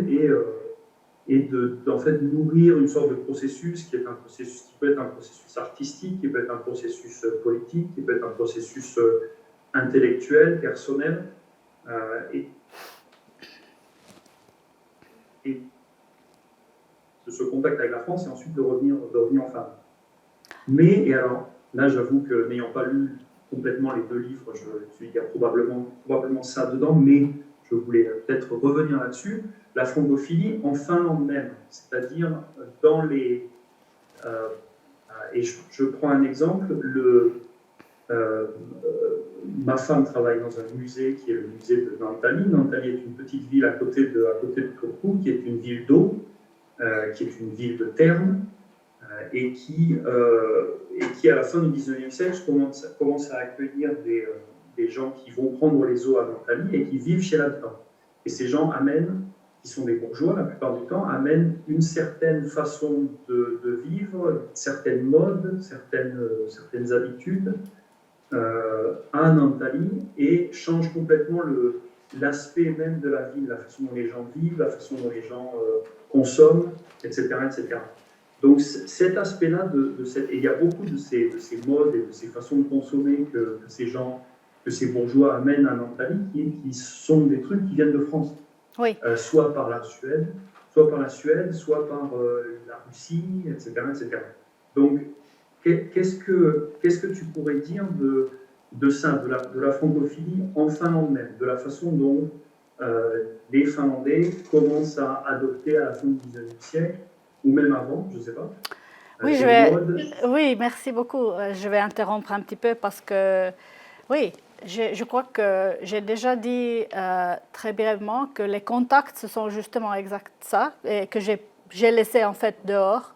et d'en fait nourrir une sorte de processus qui peut être un processus artistique, qui peut être un processus politique, qui peut être un processus intellectuel, personnel, et de ce contact avec la France et ensuite de revenir en Finlande. Mais, et alors là j'avoue que n'ayant pas lu complètement les deux livres, il y a probablement ça dedans, mais je voulais peut-être revenir là-dessus. La francophilie en Finlande même, c'est-à-dire dans les... et je prends un exemple, ma femme travaille dans un musée qui est le musée de Naantali. Naantali est une petite ville à côté de Turku, qui est une ville d'eau, qui est une ville de thermes, et qui à la fin du 19e siècle commence à accueillir des gens qui vont prendre les eaux à Naantali et qui vivent chez l'habitant. Et ces gens qui sont des bourgeois la plupart du temps, amènent une certaine façon de vivre, certaines modes, certaines habitudes à Naantali et changent complètement l'aspect même de la ville, la façon dont les gens vivent, la façon dont les gens consomment, etc., etc. Donc cet aspect-là, et il y a beaucoup de ces modes et de ces façons de consommer que ces bourgeois amènent à Naantali, qui sont des trucs qui viennent de France. Oui. Soit par la Suède, soit par la Russie, etc., etc. Donc, qu'est-ce que tu pourrais dire de ça, de la francophilie en Finlande même, de la façon dont les Finlandais commencent à adopter à la fin du XIXe siècle, ou même avant, je ne sais pas. Oui, merci beaucoup. Je vais interrompre un petit peu parce que, oui, je crois que j'ai déjà dit très brièvement que les contacts, ce sont justement exact ça, et que j'ai laissé en fait dehors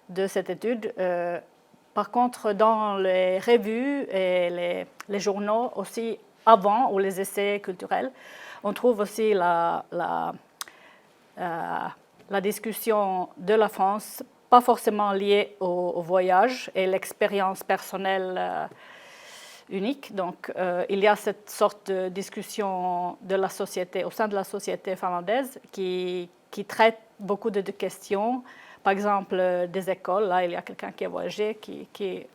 de cette étude. Par contre, dans les revues et les journaux aussi avant, ou les essais culturels, on trouve aussi la discussion de la France, pas forcément liée au voyage et l'expérience personnelle unique. Donc, il y a cette sorte de discussion de la société, au sein de la société finlandaise qui qui traite beaucoup de questions. Par exemple, des écoles. Là, il y a quelqu'un qui a voyagé, qui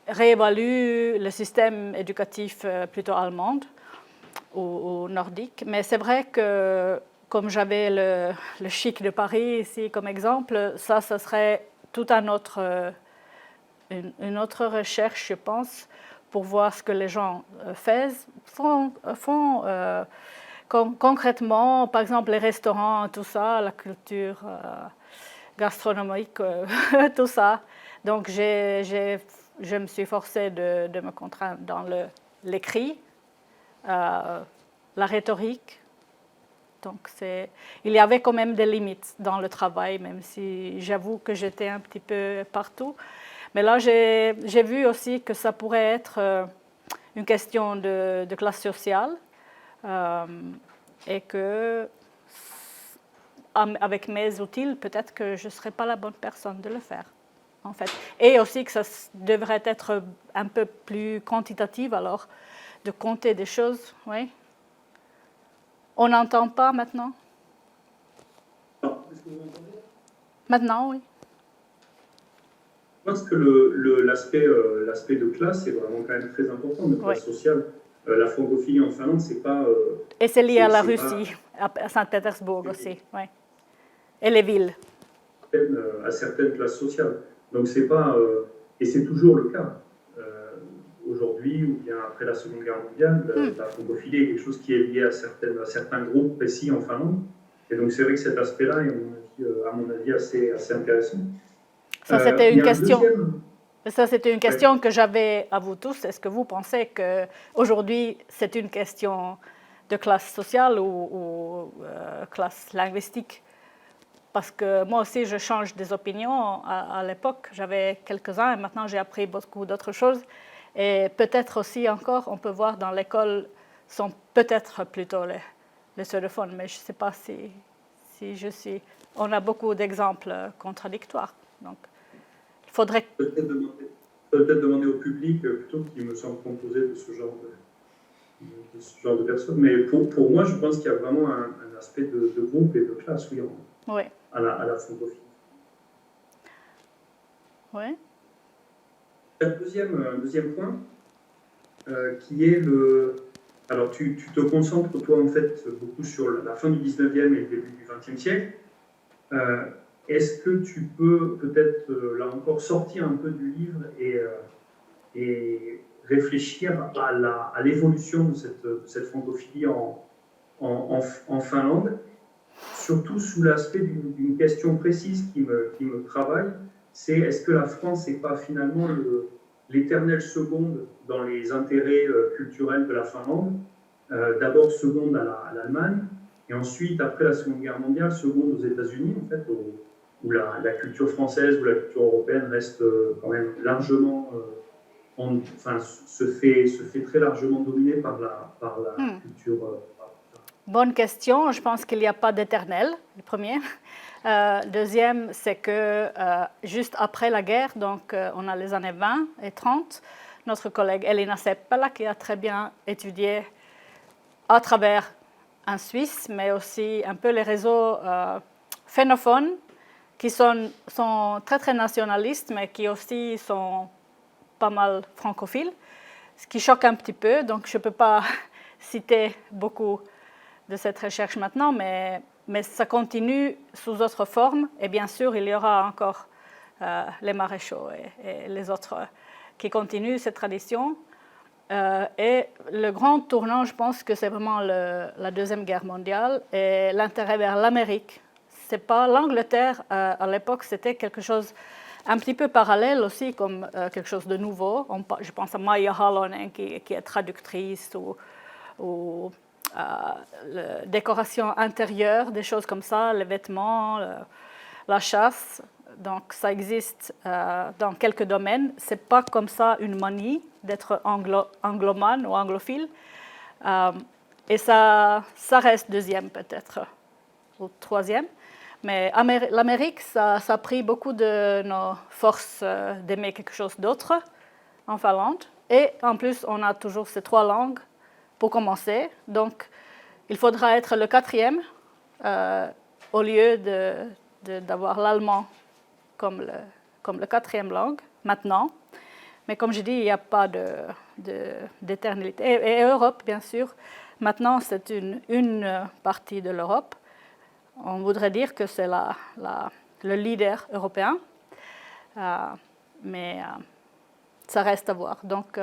réévalue le système éducatif plutôt allemand ou nordique. Mais c'est vrai que, comme j'avais le chic de Paris ici comme exemple, ça serait tout un autre, une autre recherche, je pense, pour voir ce que les gens font concrètement, par exemple les restaurants, tout ça, la culture gastronomique, tout ça. Donc je me suis forcée de me contraindre dans l'écrit, la rhétorique. Donc il y avait quand même des limites dans le travail, même si j'avoue que j'étais un petit peu partout. Mais là, j'ai vu aussi que ça pourrait être une question de classe sociale et que avec mes outils, peut-être que je ne serais pas la bonne personne de le faire, en fait. Et aussi que ça devrait être un peu plus quantitatif, alors, de compter des choses, oui. On n'entend pas maintenant? Est-ce que vous m'entendez? Maintenant, oui. Je pense que l'aspect de classe est vraiment quand même très important, de classe sociale. La francophilie en Finlande, c'est pas... et c'est lié à la Russie, à Saint-Pétersbourg aussi, oui. Et les villes. À certaines classes sociales. Donc c'est pas... et c'est toujours le cas. Aujourd'hui, ou bien après la Seconde Guerre mondiale, la francophilie est quelque chose qui est lié à certains groupes précis en Finlande. Et donc c'est vrai que cet aspect-là est, à mon avis, assez intéressant. Ça, c'était une question. Ça, c'était une question que j'avais à vous tous. Est-ce que vous pensez qu'aujourd'hui, c'est une question de classe sociale ou classe linguistique? Parce que moi aussi, je change des opinions. À l'époque, j'avais quelques-uns et maintenant, j'ai appris beaucoup d'autres choses. Et peut-être aussi encore, on peut voir dans l'école, sont peut-être plutôt les sudophones, mais je ne sais pas si je suis... On a beaucoup d'exemples contradictoires. Donc, il faudrait... Peut-être demander au public plutôt qui me semble composé de ce genre de personnes. Mais pour moi, je pense qu'il y a vraiment un aspect de groupe et de classe, oui. À la francophilie. Oui. Un deuxième point, qui est le... Alors, tu te concentres, toi, en fait, beaucoup sur la fin du 19e et le début du 20e siècle. Est-ce que tu peux peut-être, là encore, sortir un peu du livre et réfléchir à l'évolution de cette francophilie en Finlande, surtout sous l'aspect d'une question précise qui me travaille, c'est est-ce que la France n'est pas finalement l'éternelle seconde dans les intérêts culturels de la Finlande, d'abord seconde à l'Allemagne, et ensuite, après la Seconde Guerre mondiale, seconde aux États-Unis, en fait, où la culture française ou la culture européenne reste quand même largement, se fait très largement dominer par la culture. Bonne question. Je pense qu'il n'y a pas d'éternel, le premier. Deuxième, c'est que juste après la guerre, donc on a les années 20 et 30, notre collègue Elina Seppälä, qui a très bien étudié à travers en Suisse, mais aussi un peu les réseaux phénophones, qui sont très, très nationalistes, mais qui aussi sont pas mal francophiles, ce qui choque un petit peu. Donc, je ne peux pas citer beaucoup de cette recherche maintenant, mais ça continue sous autre forme. Et bien sûr, il y aura encore les maréchaux et les autres qui continuent cette tradition. Et le grand tournant, je pense que c'est vraiment la Deuxième Guerre mondiale et l'intérêt vers l'Amérique. C'est pas l'Angleterre, à l'époque, c'était quelque chose un petit peu parallèle aussi, comme quelque chose de nouveau. Je pense à Maija Halonen, qui est traductrice, ou la décoration intérieure, des choses comme ça, les vêtements, la chasse. Donc, ça existe dans quelques domaines. Ce n'est pas comme ça une manie d'être anglomane ou anglophile. Et ça reste deuxième peut-être, ou troisième. Mais l'Amérique, ça a pris beaucoup de nos forces d'aimer quelque chose d'autre en Finlande. Et en plus, on a toujours ces trois langues pour commencer. Donc, il faudra être le quatrième au lieu d'avoir l'allemand comme le quatrième langue maintenant. Mais comme je dis, il n'y a pas d'éternité. Et Europe, bien sûr, maintenant c'est une partie de l'Europe. On voudrait dire que c'est le leader européen, mais ça reste à voir. Donc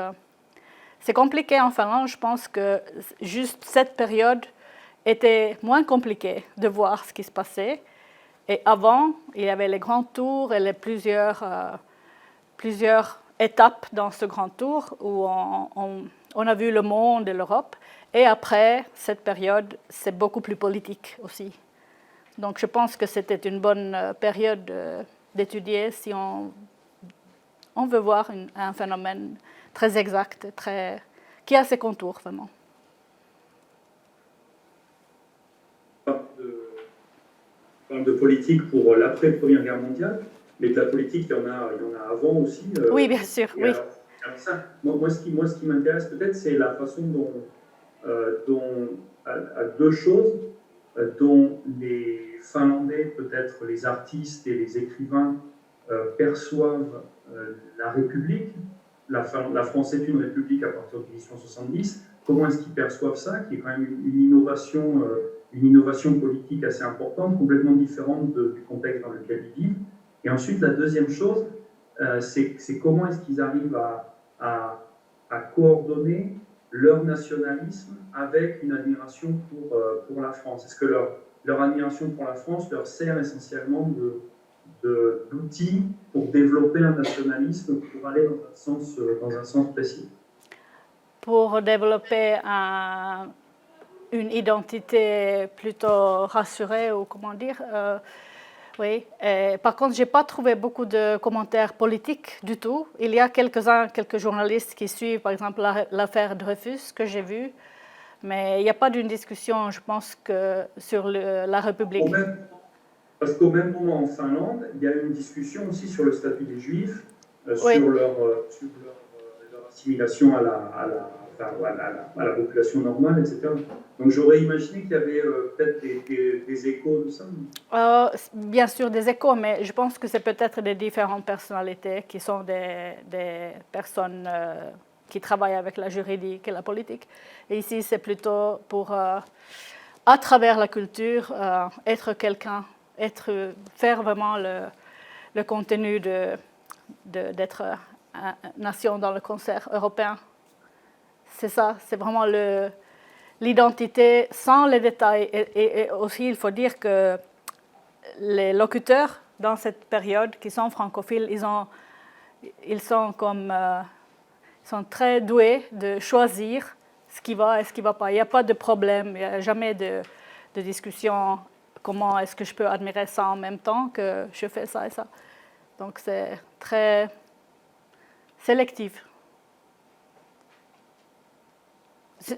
c'est compliqué en Finlande. Je pense que juste cette période était moins compliquée de voir ce qui se passait. Et avant, il y avait les grands tours et plusieurs étapes dans ce grand tour où on a vu le monde et l'Europe. Et après, cette période, c'est beaucoup plus politique aussi. Donc je pense que c'était une bonne période d'étudier si on veut voir un phénomène très exact, qui a ses contours vraiment. De politique pour l'après-Première Guerre mondiale, mais de la politique, il y en a avant aussi. Oui, bien sûr. Oui. Alors ça, moi, ce qui m'intéresse peut-être, c'est la façon à deux choses, dont les Finlandais, peut-être les artistes et les écrivains, perçoivent la République. La France est une république à partir de 1870. Comment est-ce qu'ils perçoivent ça, qui est quand même une innovation politique assez importante, complètement différente du contexte dans lequel ils vivent. Et ensuite, la deuxième chose, c'est comment est-ce qu'ils arrivent à coordonner leur nationalisme avec une admiration pour la France. Est-ce que leur admiration pour la France leur sert essentiellement d'outil pour développer un nationalisme, pour aller dans un sens précis? Pour développer une identité plutôt rassurée, ou comment dire, oui. Par contre, je n'ai pas trouvé beaucoup de commentaires politiques du tout. Il y a quelques journalistes qui suivent, par exemple, l'affaire Dreyfus que j'ai vue, mais il n'y a pas d'une discussion, je pense, sur la République. Parce qu'au même moment en Finlande, il y a eu une discussion aussi sur le statut des Juifs, Oui. sur leur assimilation à la population normale, etc. Donc j'aurais imaginé qu'il y avait peut-être des échos de ça. Bien sûr des échos, mais je pense que c'est peut-être des différentes personnalités qui sont des personnes qui travaillent avec la juridique et la politique. Et ici, c'est plutôt pour, à travers la culture, être quelqu'un, faire vraiment le contenu d'être une nation dans le concert européen. C'est ça, c'est vraiment l'identité sans les détails. Et aussi, il faut dire que les locuteurs dans cette période qui sont francophiles, ils sont très doués de choisir ce qui va et ce qui ne va pas. Il n'y a pas de problème, il n'y a jamais de discussion. Comment est-ce que je peux admirer ça en même temps que je fais ça et ça? Donc c'est très sélectif.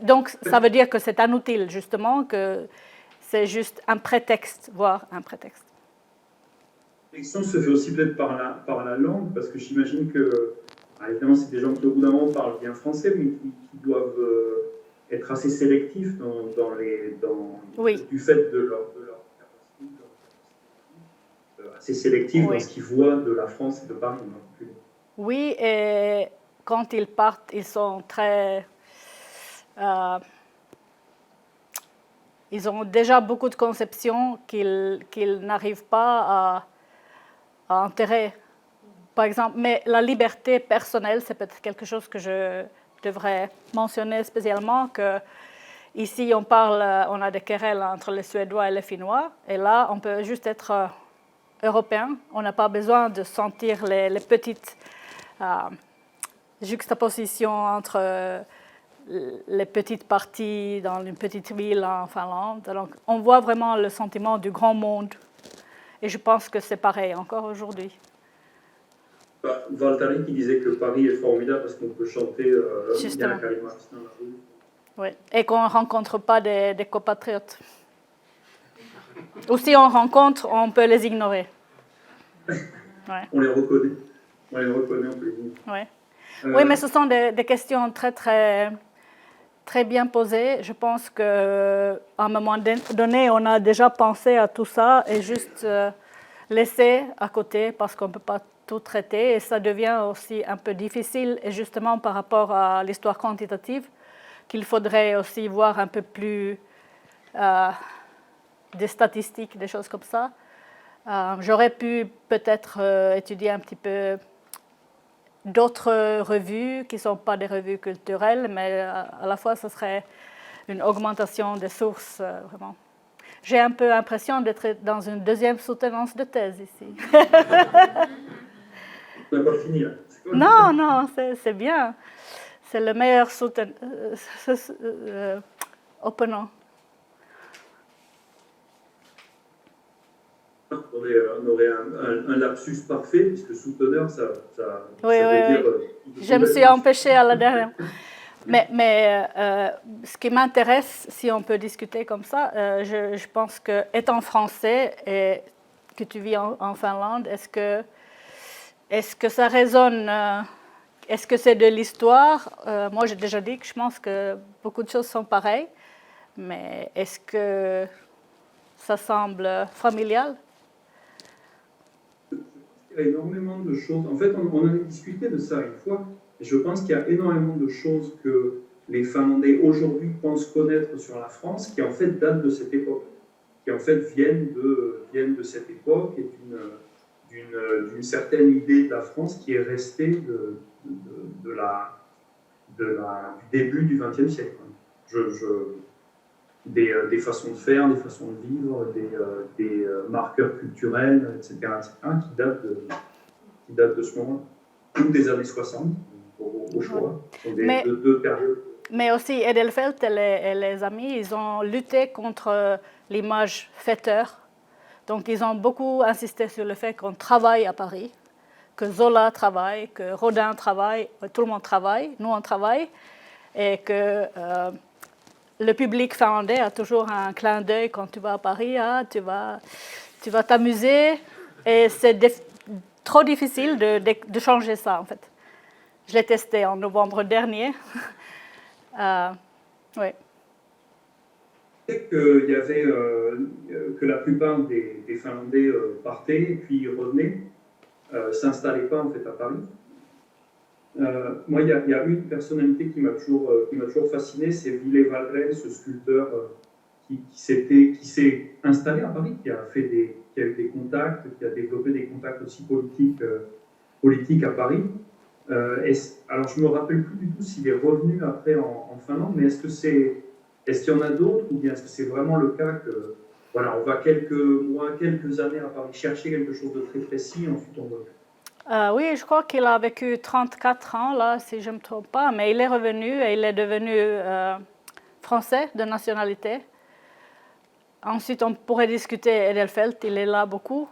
Donc ça veut dire que c'est inutile, justement, que c'est juste un prétexte, voire un prétexte. L'élection se fait aussi peut-être par la langue, parce que j'imagine que, évidemment, c'est des gens qui au bout d'un moment parlent bien français, mais qui doivent être assez sélectifs oui. Du fait de leur capacité, assez sélectifs oui. dans ce qu'ils voient de la France et de Paris. Oui, et quand ils partent, ils sont très... ils ont déjà beaucoup de conceptions qu'ils n'arrivent pas à enterrer. Par exemple, mais la liberté personnelle, c'est peut-être quelque chose que je devrais mentionner spécialement, que ici on a des querelles entre les Suédois et les Finnois, et là on peut juste être européen, on n'a pas besoin de sentir les petites juxtapositions entre les petites parties dans une petite ville en Finlande. Donc on voit vraiment le sentiment du grand monde, et je pense que c'est pareil encore aujourd'hui. Valtteri qui disait que Paris est formidable parce qu'on peut chanter Justement. dans la rue. Oui, et qu'on ne rencontre pas des compatriotes. Ou si on rencontre, on peut les ignorer. Ouais. On les reconnaît, on peut les ignorer. Ouais. Oui, mais ce sont des questions très, très très bien posée. Je pense qu'à un moment donné, on a déjà pensé à tout ça et juste laisser à côté parce qu'on ne peut pas tout traiter. Et ça devient aussi un peu difficile, et justement par rapport à l'histoire quantitative, qu'il faudrait aussi voir un peu plus des statistiques, des choses comme ça. J'aurais pu peut-être étudier un petit peu d'autres revues qui ne sont pas des revues culturelles, mais à la fois, ce serait une augmentation des sources, vraiment. J'ai un peu l'impression d'être dans une deuxième soutenance de thèse ici. On n'a pas fini, là. Non, non, c'est bien. C'est le meilleur opponent. On aurait un lapsus parfait, puisque souteneur, ça oui, veut oui, dire... oui. Je me suis empêchée à la dernière. Mais ce qui m'intéresse, si on peut discuter comme ça, je pense que étant français et que tu vis en Finlande, est-ce que ça résonne, est-ce que c'est de l'histoire? Moi, j'ai déjà dit que je pense que beaucoup de choses sont pareilles, mais est-ce que ça semble familial? Il y a énormément de choses. En fait, on avait discuté de ça une fois, et je pense qu'il y a énormément de choses que les Finlandais aujourd'hui pensent connaître sur la France, qui en fait datent de cette époque, qui en fait viennent de cette époque et d'une certaine idée de la France qui est restée du début du XXe siècle. Des façons de faire, des façons de vivre, des marqueurs culturels, etc., qui datent de ce moment, ou des années 60, au choix. Ce sont deux périodes. Mais aussi, Edelfelt et les amis, ils ont lutté contre l'image fêteur. Donc, ils ont beaucoup insisté sur le fait qu'on travaille à Paris, que Zola travaille, que Rodin travaille, tout le monde travaille, nous on travaille, et que le public finlandais a toujours un clin d'œil quand tu vas à Paris, tu vas t'amuser, et c'est trop difficile de changer ça en fait. Je l'ai testé en novembre dernier. Oui. Qu'il y avait que la plupart des Finlandais partaient et puis revenaient, s'installaient pas en fait à Paris. Moi, il y a une personnalité qui m'a toujours fasciné, c'est Ville Wahlgren, ce sculpteur qui s'est installé à Paris, qui a eu des contacts, qui a développé des contacts aussi politiques à Paris. Alors, je me rappelle plus du tout s'il est revenu après en Finlande, mais est-ce qu'il y en a d'autres, ou bien est-ce que c'est vraiment le cas que voilà, on va quelques mois, quelques années à Paris chercher quelque chose de très précis, et ensuite on revient? Oui, je crois qu'il a vécu 34 ans, là, si je ne me trompe pas, mais il est revenu et il est devenu français de nationalité. Ensuite, on pourrait discuter Edelfelt, il est là beaucoup.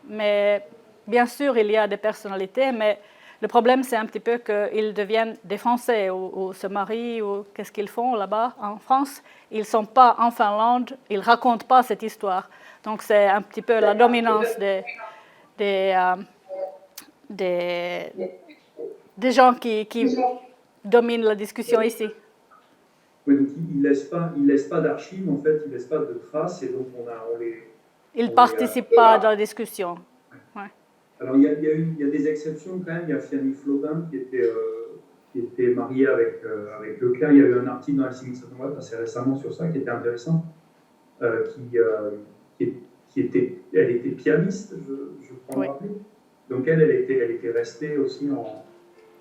Mais bien sûr, il y a des personnalités, mais le problème, c'est un petit peu qu'ils deviennent des Français ou se marient ou qu'est-ce qu'ils font là-bas en France. Ils ne sont pas en Finlande, ils ne racontent pas cette histoire. Donc, c'est un petit peu la dominance des gens qui dominent la discussion ici. Oui, donc ils ne laissent pas d'archives, en fait, ils ne laissent pas de traces, et donc ils ne participent pas dans la discussion. Ouais. Alors, il y a des exceptions quand même. Il y a Fanny Flodin qui était mariée avec Leclerc. Il y a eu un article dans la Helsingin assez récemment sur ça qui était intéressant. Elle était pianiste, je crois me rappeler. Donc elle était restée aussi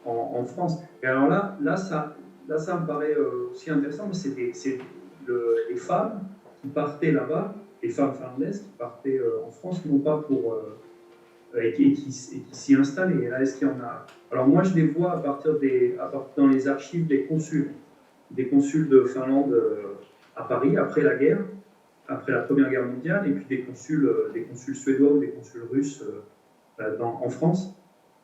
en France. Et alors là, ça me paraît aussi intéressant, mais c'est les femmes qui partaient là-bas, les femmes finlandaises qui partaient en France, non pas pour... et qui s'y installaient. Et là, est-ce qu'il y en a... Alors moi, je les vois dans les archives des consuls de Finlande à Paris, après la guerre, après la Première Guerre mondiale, et puis des consuls suédois ou des consuls russes en France.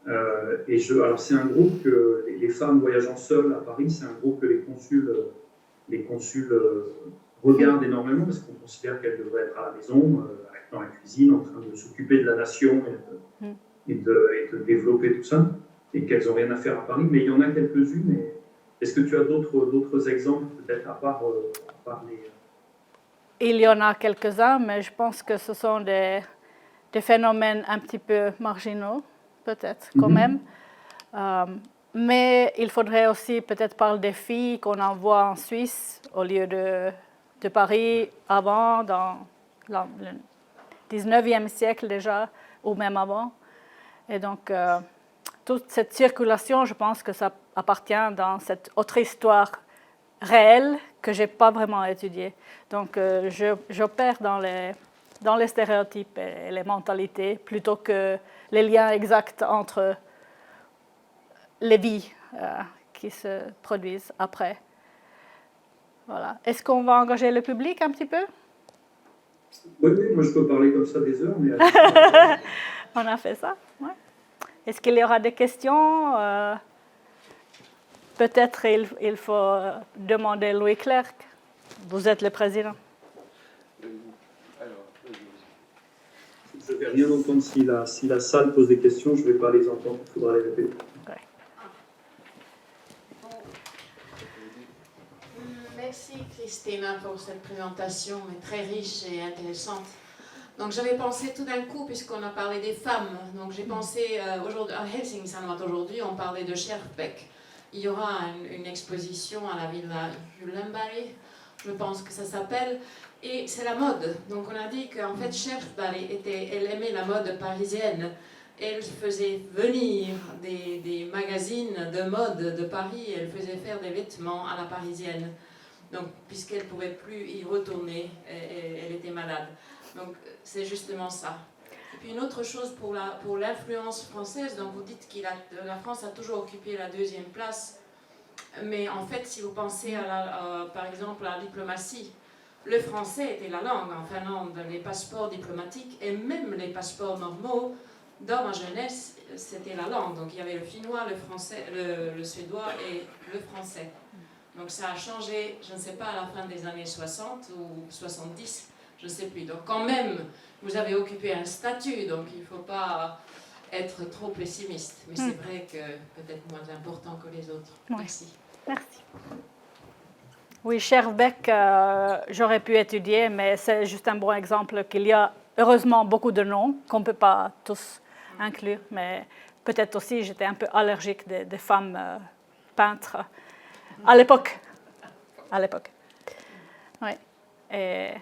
Alors c'est un groupe que les femmes voyageant seules à Paris, c'est un groupe que les consuls regardent énormément parce qu'on considère qu'elles devraient être à la maison, dans la cuisine, en train de s'occuper de la nation et de développer tout ça, et qu'elles n'ont rien à faire à Paris. Mais il y en a quelques-unes, Est-ce que tu as d'autres exemples, peut-être, à part les... Il y en a quelques-uns, mais je pense que ce sont des phénomènes un petit peu marginaux, peut-être, quand même. Mais il faudrait aussi peut-être parler des filles qu'on envoie en Suisse au lieu de Paris avant, dans le 19e siècle déjà, ou même avant. Et donc, toute cette circulation, je pense que ça appartient dans cette autre histoire réelle que je n'ai pas vraiment étudiée. Donc, j'opère dans les stéréotypes et les mentalités plutôt que les liens exacts entre les vies qui se produisent après. Voilà. Est-ce qu'on va engager le public un petit peu? Oui, moi je peux parler comme ça des heures, mais... On a fait ça, ouais. Est-ce qu'il y aura des questions? Peut-être il faut demander Louis Clerc. Vous êtes le président. Je ne vais rien entendre si la salle pose des questions, je ne vais pas les entendre, il faudra les répéter. Okay. Merci Christina pour cette présentation très riche et intéressante. Donc j'avais pensé tout d'un coup, puisqu'on a parlé des femmes, donc j'ai pensé aujourd'hui, à Helsingin aujourd'hui, on parlait de Scherfbeck. Il y aura une exposition à la Villa Jullenberg, je pense que ça s'appelle, et c'est la mode. Donc on a dit qu'en fait Scherfbeck elle aimait la mode parisienne. Elle faisait venir des magazines de mode de Paris, elle faisait faire des vêtements à la parisienne. Donc puisqu'elle ne pouvait plus y retourner, elle était malade. Donc c'est justement ça. Et puis une autre chose pour l'influence française, donc vous dites que la France a toujours occupé la 2e place, mais en fait si vous pensez par exemple à la diplomatie, le français était la langue en Finlande, les passeports diplomatiques et même les passeports normaux, dans ma jeunesse c'était la langue. Donc il y avait le finnois, le français, le suédois et le français. Donc ça a changé, je ne sais pas, à la fin des années 60 ou 70, je ne sais plus. Donc quand même, vous avez occupé un statut, donc il ne faut pas être trop pessimiste. Mais c'est vrai que peut-être moins important que les autres. Oui. Merci. Merci. Oui, Scherfbeck, j'aurais pu étudier, mais c'est juste un bon exemple qu'il y a heureusement beaucoup de noms qu'on ne peut pas tous inclure. Mais peut-être aussi, j'étais un peu allergique des femmes peintres à l'époque. À l'époque. Oui. Et...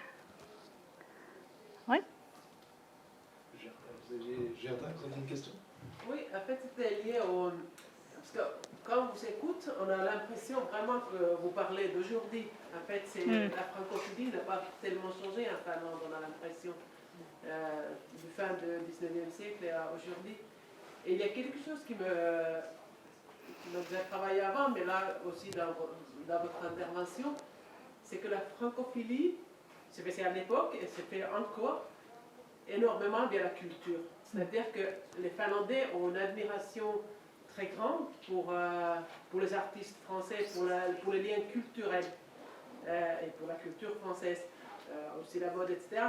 Oui. Gerda, vous avez une question? Oui, en fait, c'était lié au... Parce que quand on vous écoute, on a l'impression vraiment que vous parlez d'aujourd'hui. En fait, la francophonie n'a pas tellement changé en Finlande, on a l'impression, du fin du 19e siècle à aujourd'hui. Et il y a quelque chose qui me faisait travailler avant, mais là aussi dans votre intervention, c'est que la francophilie, c'est fait à l'époque et c'est fait encore énormément via la culture. C'est-à-dire que les Finlandais ont une admiration très grande pour les artistes français, pour les liens culturels et pour la culture française, aussi la mode, etc.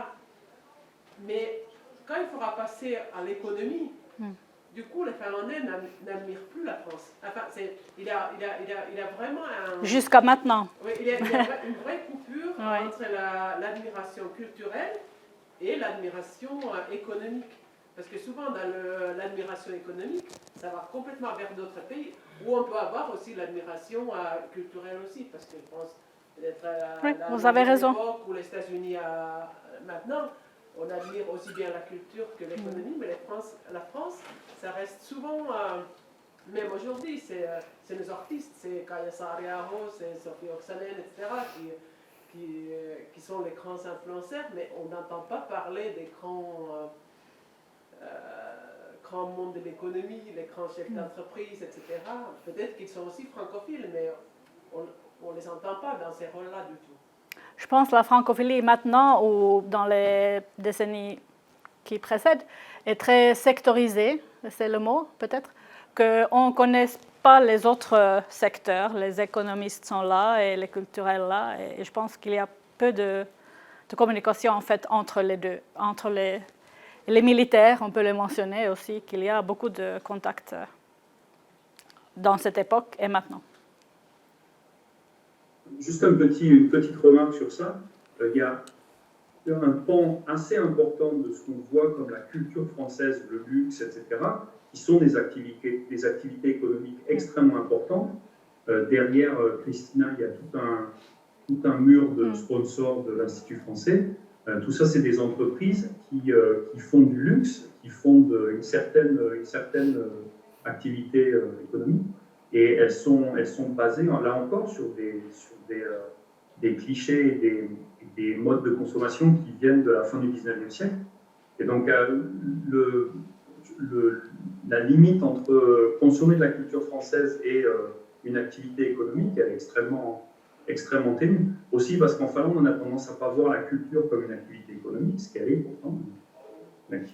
Mais quand il faudra passer à l'économie, du coup, les Finlandais n'admirent plus la France. Enfin, il y a vraiment un... Jusqu'à maintenant. Oui, il y a une vraie coupure entre l'admiration culturelle et l'admiration économique. Parce que souvent, dans l'admiration économique, ça va complètement vers d'autres pays, où on peut avoir aussi l'admiration culturelle aussi. Parce que je pense peut-être vous avez raison. Ou les États-Unis maintenant, on admire aussi bien la culture que l'économie, mais la France, ça reste souvent, même aujourd'hui, c'est nos artistes, c'est Kaija Saariaho, c'est Sophie Oksanen, etc., qui sont les grands influenceurs, mais on n'entend pas parler des grands mondes de l'économie, les grands chefs d'entreprise, etc. Peut-être qu'ils sont aussi francophiles, mais on ne les entend pas dans ces rôles-là du tout. Je pense que la francophilie maintenant, ou dans les décennies qui précèdent, est très sectorisée, c'est le mot peut-être, qu'on ne connaisse pas les autres secteurs. Les économistes sont là et les culturels là, et je pense qu'il y a peu de communication en fait entre les deux. Entre les militaires, on peut le mentionner aussi, qu'il y a beaucoup de contacts dans cette époque et maintenant. juste une petite remarque sur ça. Il y a un pan assez important de ce qu'on voit comme la culture française, le luxe, etc., qui sont des activités économiques extrêmement importantes. Derrière Christina, il y a tout un mur de sponsors de l'Institut français. Tout ça, c'est des entreprises qui font du luxe, qui font une certaine activité économique, et elles sont basées, là encore, sur des clichés et des modes de consommation qui viennent de la fin du 19e siècle. Et donc, la limite entre consommer de la culture française et une activité économique, elle est extrêmement ténue. Aussi parce qu'en Finlande, on a tendance à ne pas voir la culture comme une activité économique, ce qu'elle est pourtant.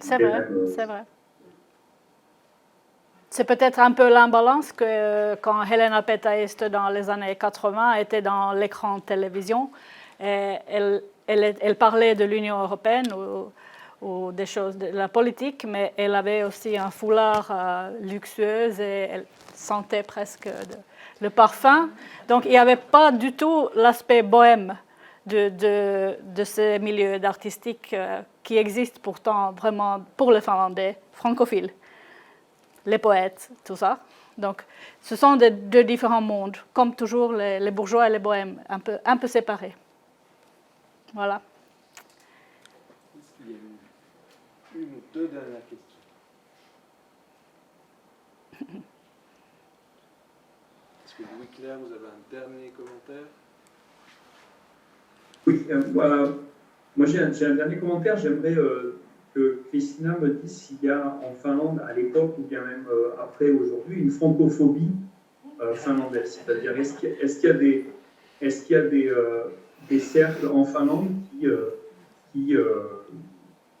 C'est vrai, c'est vrai. C'est peut-être un peu l'imbalance que quand Helena Petäjistö, dans les années 80, était dans l'écran de télévision, elle parlait de l'Union européenne ou des choses de la politique, mais elle avait aussi un foulard luxueux et elle sentait presque le parfum. Donc il n'y avait pas du tout l'aspect bohème de ces milieux artistiques qui existent pourtant vraiment pour les Finlandais francophiles, les poètes, tout ça. Donc ce sont deux différents mondes, comme toujours les bourgeois et les bohèmes, un peu séparés. Voilà. Est-ce qu'il y a une ou deux dernières questions? Est-ce que Louis-Claire, vous avez un dernier commentaire? Oui, moi j'ai un dernier commentaire. J'aimerais que Christina me dise s'il y a en Finlande, à l'époque ou bien même après aujourd'hui, une francophobie finlandaise. C'est-à-dire, est-ce qu'il y a des cercles en Finlande qui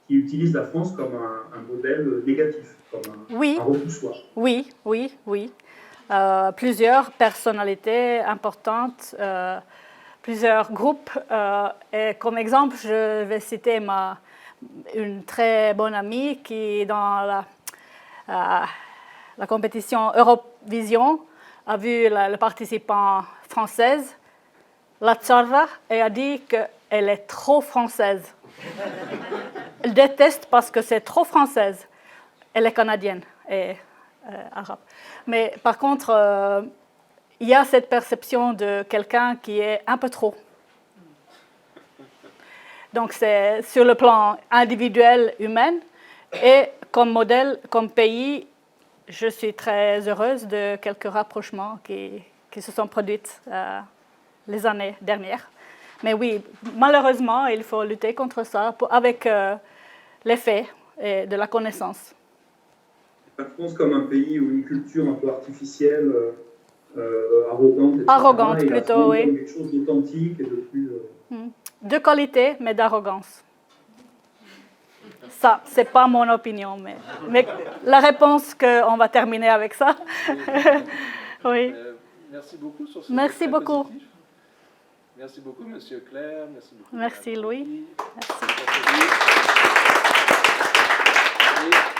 utilisent la France comme un modèle négatif, comme un repoussoir? Oui. Plusieurs personnalités importantes, plusieurs groupes. Et comme exemple, je vais citer une très bonne amie qui, dans la compétition Eurovision, a vu le participant française, la Tsarra, et a dit qu'elle est trop française. Elle déteste parce que c'est trop française. Elle est canadienne et arabe. Mais par contre, il y a cette perception de quelqu'un qui est un peu trop. Donc c'est sur le plan individuel, humain, et comme modèle, comme pays, je suis très heureuse de quelques rapprochements qui se sont produits les années dernières. Mais oui, malheureusement, il faut lutter contre ça avec les faits et de la connaissance. La France comme un pays où une culture un peu artificielle, arrogante, etc. Arrogante et plutôt, oui. Comme quelque chose d'authentique et de plus... De qualité, mais d'arrogance. Ça, c'est pas mon opinion, mais la réponse qu'on va terminer avec ça. Oui. Merci beaucoup sur ce Merci beaucoup. positif. Merci beaucoup, Monsieur Claire. Merci beaucoup. Merci, Louis. Merci. Merci.